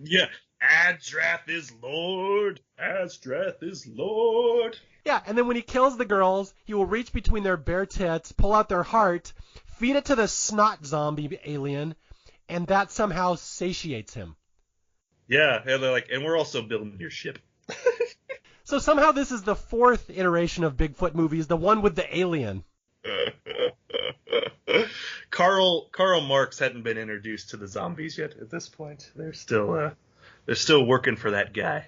C: Yeah, Azrath is Lord. Azrath is Lord.
B: Yeah, and then when he kills the girls, he will reach between their bare tits, pull out their heart, feed it to the snot zombie alien, and that somehow satiates him.
C: Yeah, and they're like, and we're also building your ship.
B: So somehow this is the fourth iteration of Bigfoot movies, the one with the alien.
C: Karl Marx hadn't been introduced to the zombies yet at this point. They're still working for that guy.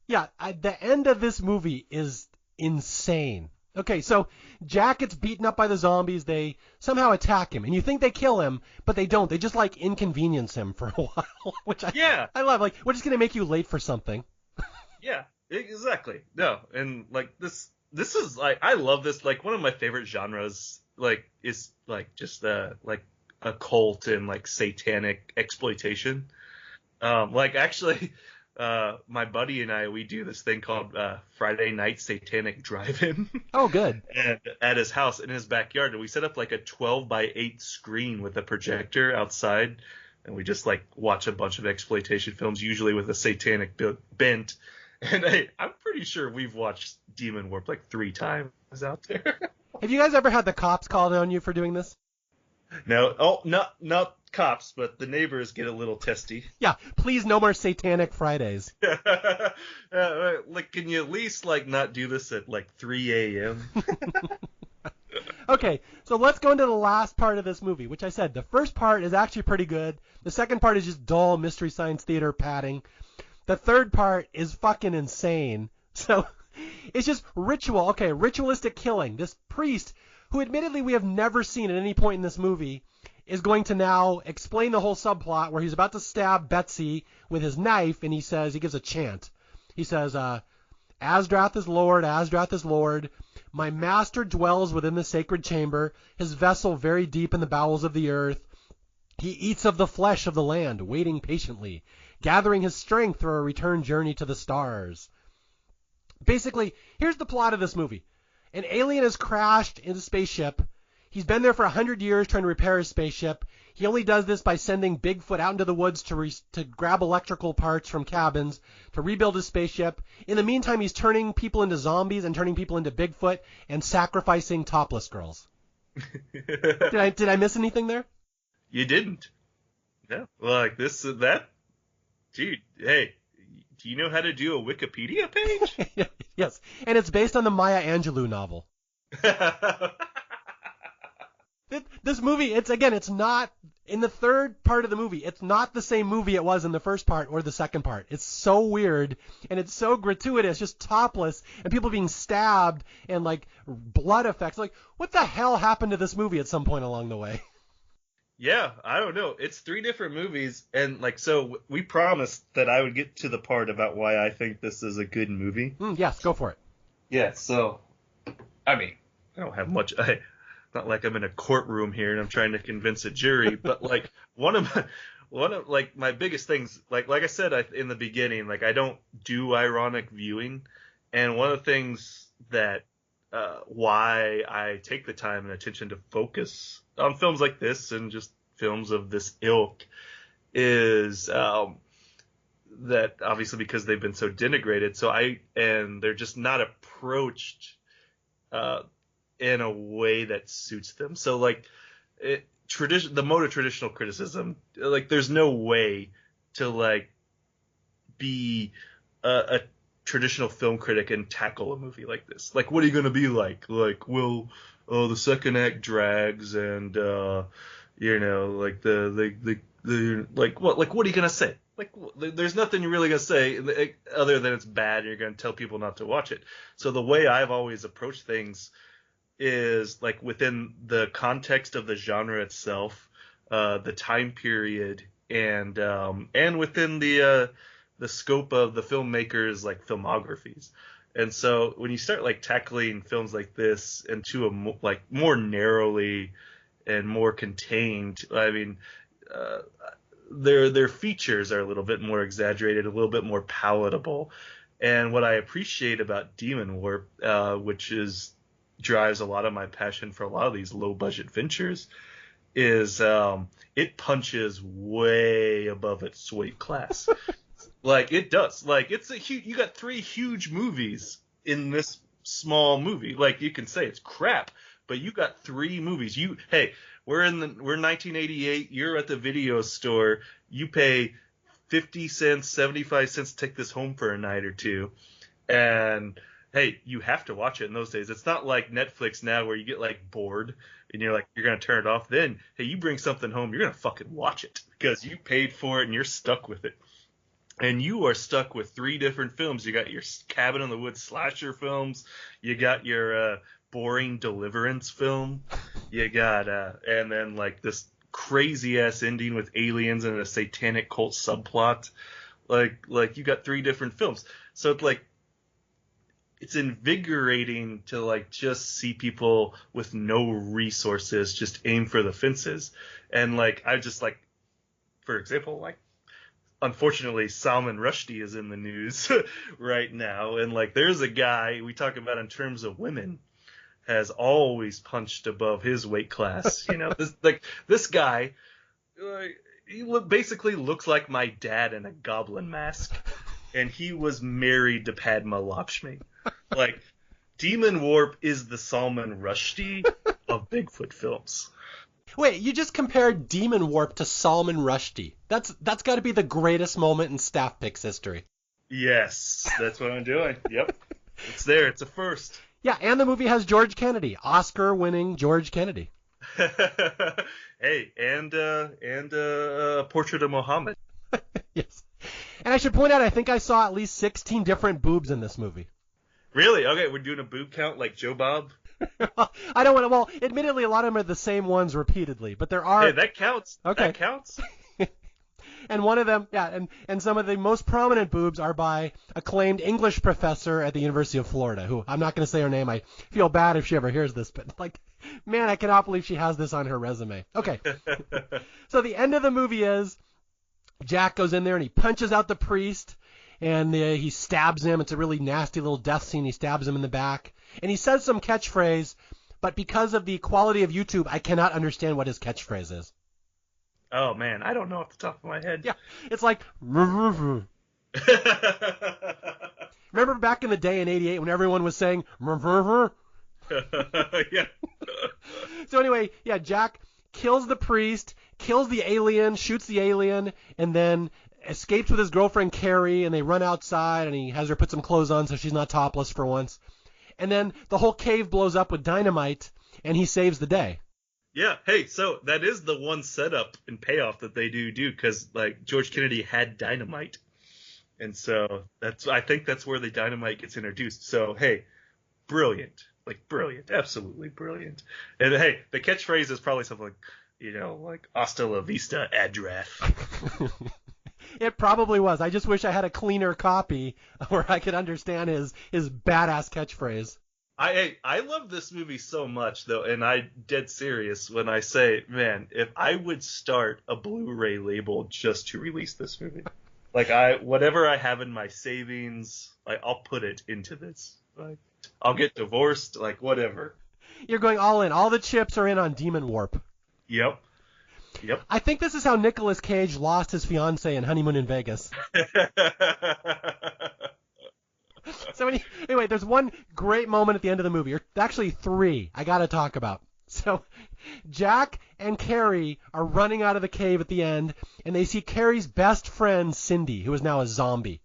B: Yeah, the end of this movie is insane. Okay, so Jack gets beaten up by the zombies. They somehow attack him, and you think they kill him, but they don't. They just like inconvenience him for a while, which I love. Like, we're just gonna make you late for something.
C: Yeah, exactly. No, and like this is like, I love this. Like, one of my favorite genres, like, is like just like occult and like satanic exploitation. Like, actually, my buddy and I, we do this thing called Friday Night Satanic Drive-In.
B: Oh, good.
C: And at his house in his backyard, and we set up like a 12x8 screen with a projector outside, and we just like watch a bunch of exploitation films, usually with a satanic bent. And I'm pretty sure we've watched Demonwarp like 3 times out there.
B: Have you guys ever had the cops called on you for doing this?
C: No, not cops, but the neighbors get a little testy.
B: Yeah, please no more Satanic Fridays.
C: Like, can you at least like not do this at like 3 a.m.?
B: Okay, so let's go into the last part of this movie, which I said the first part is actually pretty good. The second part is just dull Mystery Science Theater padding. The third part is fucking insane. So it's just ritual. Okay, ritualistic killing. This priest, who admittedly we have never seen at any point in this movie, is going to now explain the whole subplot where he's about to stab Betsy with his knife, and he gives a chant. He says, Azrath is Lord, Azrath is Lord. My master dwells within the sacred chamber, his vessel very deep in the bowels of the earth. He eats of the flesh of the land, waiting patiently, gathering his strength for a return journey to the stars. Basically, here's the plot of this movie. An alien has crashed in a spaceship. He's been there for 100 years trying to repair his spaceship. He only does this by sending Bigfoot out into the woods to grab electrical parts from cabins to rebuild his spaceship. In the meantime, he's turning people into zombies and turning people into Bigfoot and sacrificing topless girls. Did I miss anything there?
C: You didn't. No. Like, that. Dude, hey, do you know how to do a Wikipedia page?
B: Yes, and it's based on the Maya Angelou novel. This movie, it's not, in the third part of the movie, it's not the same movie it was in the first part or the second part. It's so weird, and it's so gratuitous, just topless, and people being stabbed, and, like, blood effects. Like, what the hell happened to this movie at some point along the way?
C: Yeah, I don't know. It's 3 different movies, and, like, so we promised that I would get to the part about why I think this is a good movie.
B: Yes, go for it.
C: Yeah, so, I mean, I don't have much... Not like I'm in a courtroom here and I'm trying to convince a jury, but like one of like my biggest things, like I said in the beginning, like I don't do ironic viewing, and one of the things that why I take the time and attention to focus on films like this and just films of this ilk is that obviously because they've been so denigrated, and they're just not approached in a way that suits them. So like the mode of traditional criticism, like there's no way to like be a traditional film critic and tackle a movie like this. Like, what are you going to be like? Like, well, the second act drags and like the like what are you going to say? Like, there's nothing you're really going to say other than it's bad and you're going to tell people not to watch it. So the way I've always approached things is like within the context of the genre itself, the time period, and within the scope of the filmmakers' like filmographies. And so when you start like tackling films like this into a like more narrowly and more contained, I mean, their features are a little bit more exaggerated, a little bit more palatable. And what I appreciate about Demonwarp, which drives a lot of my passion for a lot of these low budget ventures, is it punches way above its weight class. Like, it does. Like, it's a huge. You got 3 huge movies in this small movie. Like, you can say it's crap, but you got 3 movies. Hey, we're 1988. You're at the video store. You pay 50 cents, 75 cents to take this home for a night or two, and hey, you have to watch it in those days. It's not like Netflix now where you get like bored and you're like, you're going to turn it off. Then, hey, you bring something home, you're going to fucking watch it because you paid for it and you're stuck with it. And you are stuck with 3 different films. You got your Cabin in the Woods slasher films. You got your boring Deliverance film. You got, and then like this crazy ass ending with aliens and a satanic cult subplot. Like you got 3 different films. So it's like, it's invigorating to like just see people with no resources just aim for the fences. And like, I just like, for example, like, unfortunately, Salman Rushdie is in the news right now. And like, there's a guy we talk about in terms of women has always punched above his weight class. You know, this guy, he basically looks like my dad in a goblin mask. And he was married to Padma Lakshmi. Like, Demonwarp is the Salman Rushdie of Bigfoot films.
B: Wait, you just compared Demonwarp to Salman Rushdie. That's got to be the greatest moment in Staff Picks history.
C: Yes, that's what I'm doing. Yep. It's there. It's a first.
B: Yeah, and the movie has George Kennedy, Oscar-winning George Kennedy.
C: Hey, and Portrait of Muhammad.
B: Yes. And I should point out, I think I saw at least 16 different boobs in this movie.
C: Really? Okay, we're doing a boob count like Joe Bob?
B: I don't want to, well, admittedly, a lot of them are the same ones repeatedly, but there are...
C: Hey, that counts.
B: Okay.
C: That counts.
B: And one of them, yeah, and some of the most prominent boobs are by acclaimed English professor at the University of Florida, who, I'm not going to say her name, I feel bad if she ever hears this, but like, man, I cannot believe she has this on her resume. Okay. So the end of the movie is Jack goes in there and he punches out the priest, and he stabs him. It's a really nasty little death scene. He stabs him in the back. And he says some catchphrase, but because of the quality of YouTube, I cannot understand what his catchphrase is.
C: Oh, man, I don't know off the top of my head.
B: Yeah, it's like... Remember back in the day in 88 when everyone was saying...
C: Yeah.
B: So anyway, yeah, Jack kills the priest, kills the alien, shoots the alien, and then escapes with his girlfriend Carrie, and they run outside, and he has her put some clothes on so she's not topless for once. And then the whole cave blows up with dynamite, and he saves the day.
C: Yeah, hey, so that is the one setup and payoff that they do, because like George Kennedy had dynamite. And so I think that's where the dynamite gets introduced. So, hey, brilliant. Like, brilliant. Absolutely brilliant. And hey, the catchphrase is probably something like, you know, like, hasta la vista, Adrath.
B: It probably was. I just wish I had a cleaner copy where I could understand his badass catchphrase.
C: I love this movie so much, though, and I'm dead serious when I say, man, if I would start a Blu-ray label just to release this movie, like whatever I have in my savings, like I'll put it into this. Like, I'll get divorced, like whatever.
B: You're going all in. All the chips are in on Demonwarp.
C: Yep.
B: I think this is how Nicolas Cage lost his fiancée in Honeymoon in Vegas. So anyway, there's one great moment at the end of the movie. Actually, 3 I got to talk about. So Jack and Carrie are running out of the cave at the end, and they see Carrie's best friend, Cindy, who is now a zombie.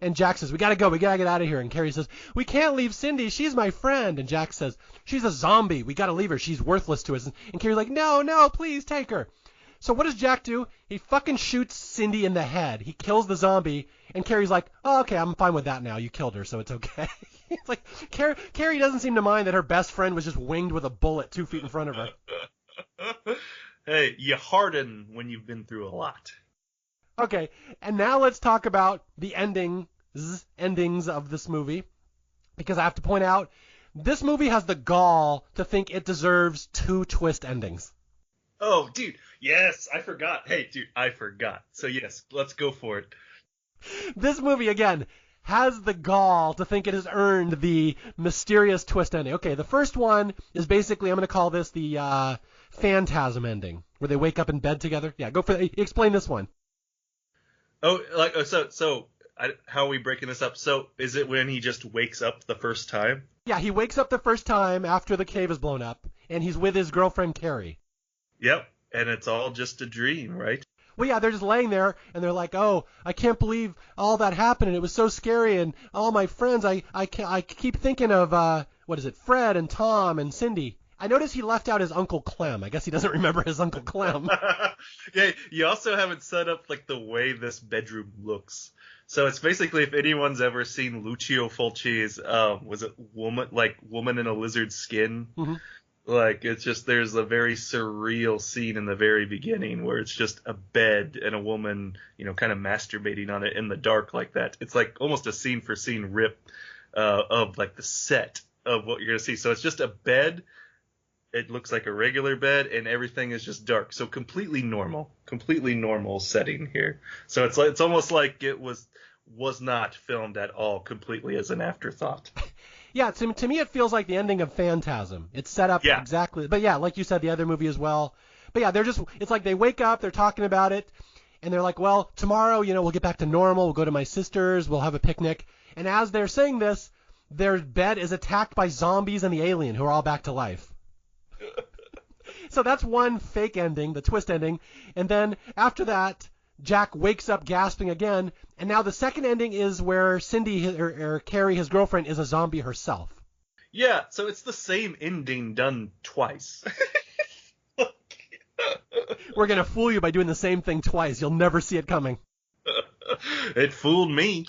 B: And Jack says, we got to go. We got to get out of here. And Carrie says, we can't leave Cindy. She's my friend. And Jack says, she's a zombie. We got to leave her. She's worthless to us. And Carrie's like, no, please take her. So what does Jack do? He fucking shoots Cindy in the head. He kills the zombie, and Carrie's like, oh, okay, I'm fine with that now. You killed her, so it's okay. It's like, Carrie doesn't seem to mind that her best friend was just winged with a bullet 2 feet in front of her.
C: Hey, you harden when you've been through a lot.
B: Okay, and now let's talk about the endings of this movie, because I have to point out, this movie has the gall to think it deserves 2 twist endings.
C: Oh, dude, yes, I forgot. Hey, dude, I forgot. So yes, let's go for it.
B: This movie, again, has the gall to think it has earned the mysterious twist ending. Okay, the first one is basically, I'm going to call this the phantasm ending, where they wake up in bed together. Yeah, go for it. Explain this one.
C: Oh, like so how are we breaking this up? So is it when he just wakes up the first time?
B: Yeah, he wakes up the first time after the cave is blown up, and he's with his girlfriend Carrie.
C: Yep, and it's all just a dream, right?
B: Well, yeah, they're just laying there, and they're like, "Oh, I can't believe all that happened, and it was so scary, and all my friends, I keep thinking of, what is it, Fred and Tom and Cindy." I noticed he left out his Uncle Clem. I guess he doesn't remember his Uncle Clem.
C: Yeah, you also haven't set up like the way this bedroom looks. So it's basically, if anyone's ever seen Lucio Fulci's, was it Woman in a Lizard Skin?
B: Mm-hmm.
C: Like, it's just, there's a very surreal scene in the very beginning where it's just a bed and a woman, kind of masturbating on it in the dark like that. It's like almost a scene for scene rip of like the set of what you're going to see. So it's just a bed. It looks like a regular bed and everything is just dark. So completely normal setting here. So it's almost like it was not filmed at all, completely as an afterthought.
B: Yeah, to me it feels like the ending of Phantasm. It's set up exactly. But yeah, like you said, the other movie as well. But yeah, it's like they wake up, they're talking about it, and they're like, well, tomorrow, we'll get back to normal, we'll go to my sister's, we'll have a picnic. And as they're saying this, their bed is attacked by zombies and the alien, who are all back to life. So that's one fake ending, the twist ending. And then after that, Jack wakes up gasping again, and now the second ending is where Cindy, or Carrie, his girlfriend, is a zombie herself.
C: Yeah, so it's the same ending done twice.
B: We're going to fool you by doing the same thing twice. You'll never see it coming.
C: It fooled me.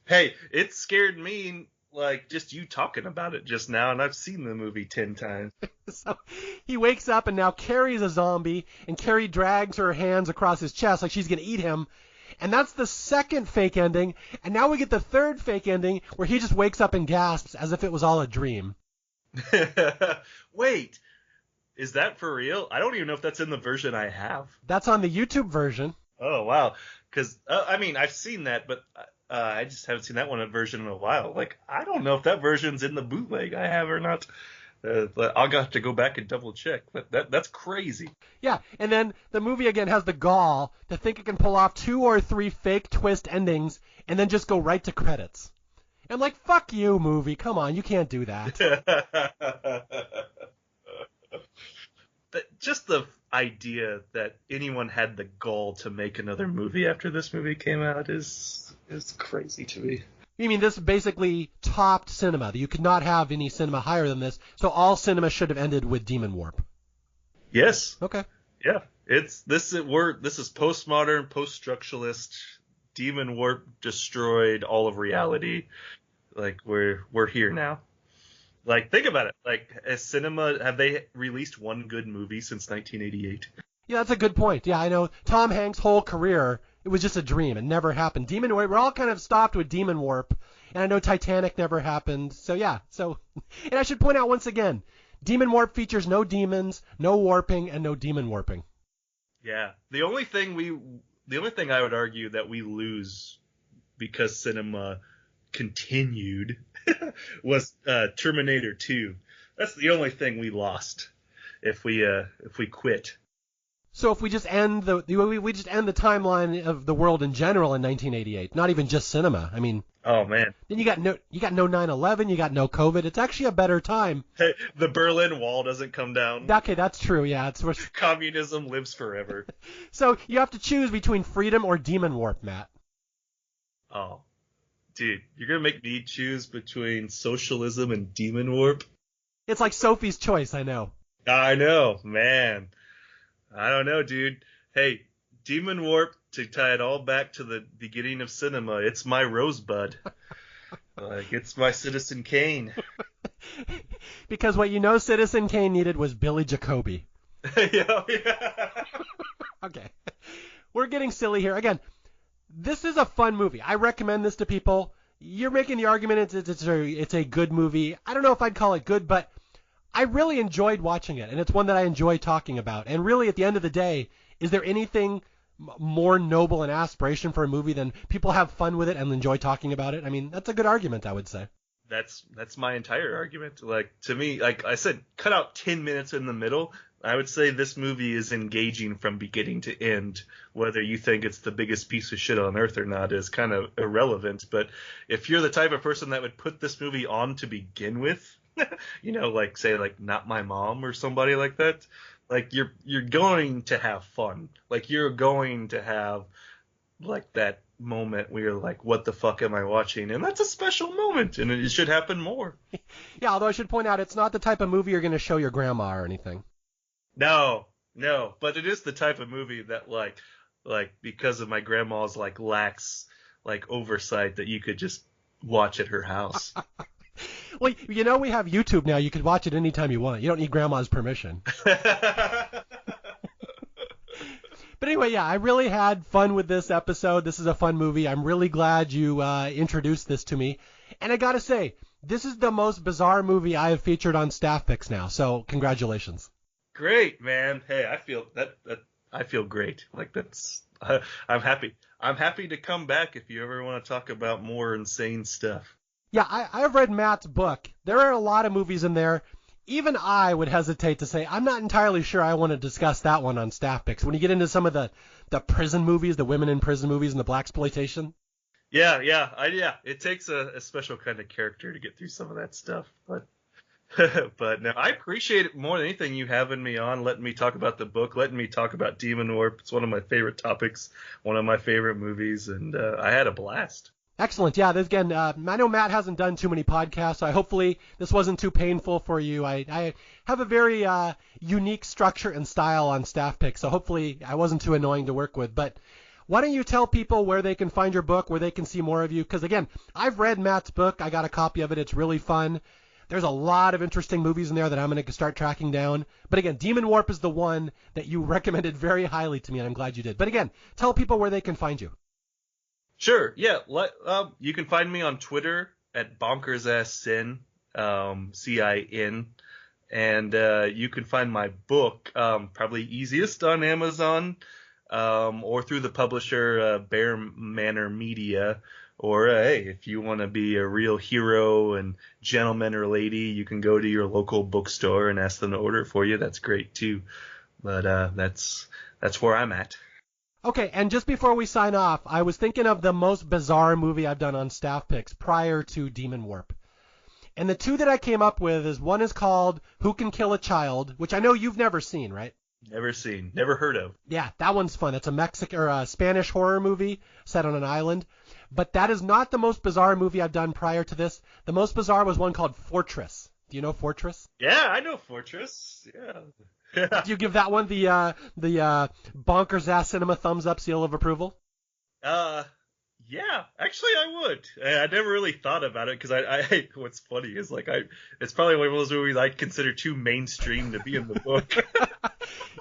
C: Hey, it scared me, like, just you talking about it just now, and I've seen the movie 10 times.
B: So he wakes up, and now Carrie's a zombie, and Carrie drags her hands across his chest like she's going to eat him. And that's the second fake ending. And now we get the third fake ending where he just wakes up and gasps as if it was all a dream.
C: Wait, is that for real? I don't even know if that's in the version I have.
B: That's on the YouTube version.
C: Oh, wow. Because, I've seen that, but I just haven't seen that version in a while. Like, I don't know if that version's in the bootleg I have or not. I'll have to go back and double check. But that's crazy.
B: Yeah, and then the movie again has the gall to think it can pull off 2 or 3 fake twist endings and then just go right to credits. And like, fuck you, movie. Come on, you can't do that.
C: Just the idea that anyone had the gall to make another movie after this movie came out is crazy to me.
B: You mean this basically topped cinema? You could not have any cinema higher than this, so all cinema should have ended with Demonwarp.
C: Yes.
B: Okay.
C: Yeah. This is postmodern, post-structuralist. Demonwarp destroyed all of reality. Like, we're here now. Like, think about it. Like, have they released one good movie since 1988?
B: Yeah, that's a good point. Yeah, I know Tom Hanks' whole career, it was just a dream. It never happened. Demonwarp, we're all kind of stopped with Demonwarp. And I know Titanic never happened. So, yeah. And I should point out once again, Demonwarp features no demons, no warping, and no demon warping.
C: Yeah. The only thing I would argue that we lose because cinema continued was Terminator 2. That's the only thing we lost if we quit.
B: So if we just end the timeline of the world in general in 1988, not even just cinema. I mean,
C: oh man.
B: Then you got no 9/11, you got no COVID. It's actually a better time.
C: Hey, the Berlin Wall doesn't come down.
B: Okay, that's true. Yeah,
C: Communism lives forever.
B: So you have to choose between freedom or Demonwarp, Matt.
C: Oh, dude, you're gonna make me choose between socialism and Demonwarp?
B: It's like Sophie's Choice, I know.
C: I know, man. I don't know, dude. Hey, Demonwarp, to tie it all back to the beginning of cinema, it's my Rosebud. It's my Citizen Kane.
B: Because what Citizen Kane needed was Billy Jacoby.
C: Yeah.
B: Okay. We're getting silly here. Again, this is a fun movie. I recommend this to people. You're making the argument it's a good movie. I don't know if I'd call it good, but I really enjoyed watching it, and it's one that I enjoy talking about. And really, at the end of the day, is there anything more noble and aspiration for a movie than people have fun with it and enjoy talking about it? I mean, that's a good argument, I would say.
C: That's my entire argument. Like, to me, like I said, cut out 10 minutes in the middle. I would say this movie is engaging from beginning to end. Whether you think it's the biggest piece of shit on earth or not is kind of irrelevant. But if you're the type of person that would put this movie on to begin with, like say like Not My Mom or somebody like that, like you're going to have fun. Like you're going to have like that moment where you're like, what the fuck am I watching? And that's a special moment, and it should happen more.
B: Yeah, although I should point out, it's not the type of movie you're going to show your grandma or anything.
C: No, but it is the type of movie that like because of my grandma's like lax like oversight that you could just watch at her house.
B: Well, we have YouTube now. You can watch it anytime you want. You don't need grandma's permission. But anyway, yeah, I really had fun with this episode. This is a fun movie. I'm really glad you introduced this to me. And I got to say, this is the most bizarre movie I have featured on Staff Picks now. So congratulations.
C: Great, man. Hey, I feel I feel great. Like I'm happy. I'm happy to come back if you ever want to talk about more insane stuff.
B: Yeah, I've read Matt's book. There are a lot of movies in there. Even I would hesitate to say I'm not entirely sure I want to discuss that one on Staff Picks. When you get into some of the prison movies, the women in prison movies and the blaxploitation.
C: Yeah. It takes a special kind of character to get through some of that stuff. But but no, I appreciate it more than anything you having me on, letting me talk about the book, letting me talk about Demonwarp. It's one of my favorite topics, one of my favorite movies, and I had a blast.
B: Excellent. Yeah, this again, I know Matt hasn't done too many podcasts, so hopefully this wasn't too painful for you. I have a very unique structure and style on Staff Picks, so hopefully I wasn't too annoying to work with. But why don't you tell people where they can find your book, where they can see more of you? Because, again, I've read Matt's book. I got a copy of it. It's really fun. There's a lot of interesting movies in there that I'm going to start tracking down. But, again, Demonwarp is the one that you recommended very highly to me, and I'm glad you did. But, again, tell people where they can find you.
C: Sure, yeah. You can find me on Twitter at bonkersasscin, CIN, and you can find my book probably easiest on Amazon or through the publisher Bear Manor Media. Or hey, if you want to be a real hero and gentleman or lady, you can go to your local bookstore and ask them to order it for you. That's great too. But that's where I'm at.
B: Okay, and just before we sign off, I was thinking of the most bizarre movie I've done on Staff Picks prior to Demonwarp. And the two that I came up with is one is called Who Can Kill a Child, which I know you've never seen, right?
C: Never seen, never heard of.
B: Yeah, that one's fun. It's a Mexican or a Spanish horror movie set on an island. But that is not the most bizarre movie I've done prior to this. The most bizarre was one called Fortress. Do you know Fortress?
C: Yeah, I know Fortress. Yeah.
B: Did you give that one the bonkers ass cinema thumbs up seal of approval?
C: Yeah, actually I would. I never really thought about it because I what's funny is like it's probably one of those movies I consider too mainstream to be in the book.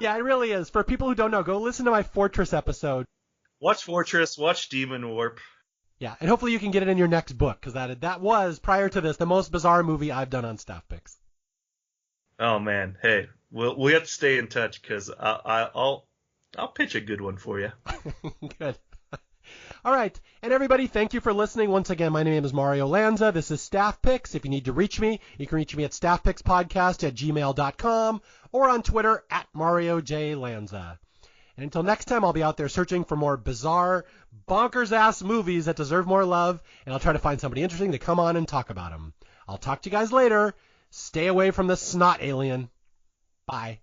B: Yeah, it really is. For people who don't know, go listen to my Fortress episode.
C: Watch Fortress, watch Demonwarp.
B: Yeah, and hopefully you can get it in your next book because that was prior to this the most bizarre movie I've done on Staff Picks.
C: Oh man, hey, we have to stay in touch because I'll pitch a good one for you.
B: Good. All right, and everybody, thank you for listening. Once again, my name is Mario Lanza. This is Staff Picks. If you need to reach me, you can reach me at staffpickspodcast@gmail.com or on Twitter at Mario J. Lanza. And until next time, I'll be out there searching for more bizarre, bonkers-ass movies that deserve more love, and I'll try to find somebody interesting to come on and talk about them. I'll talk to you guys later. Stay away from the snot alien. Bye.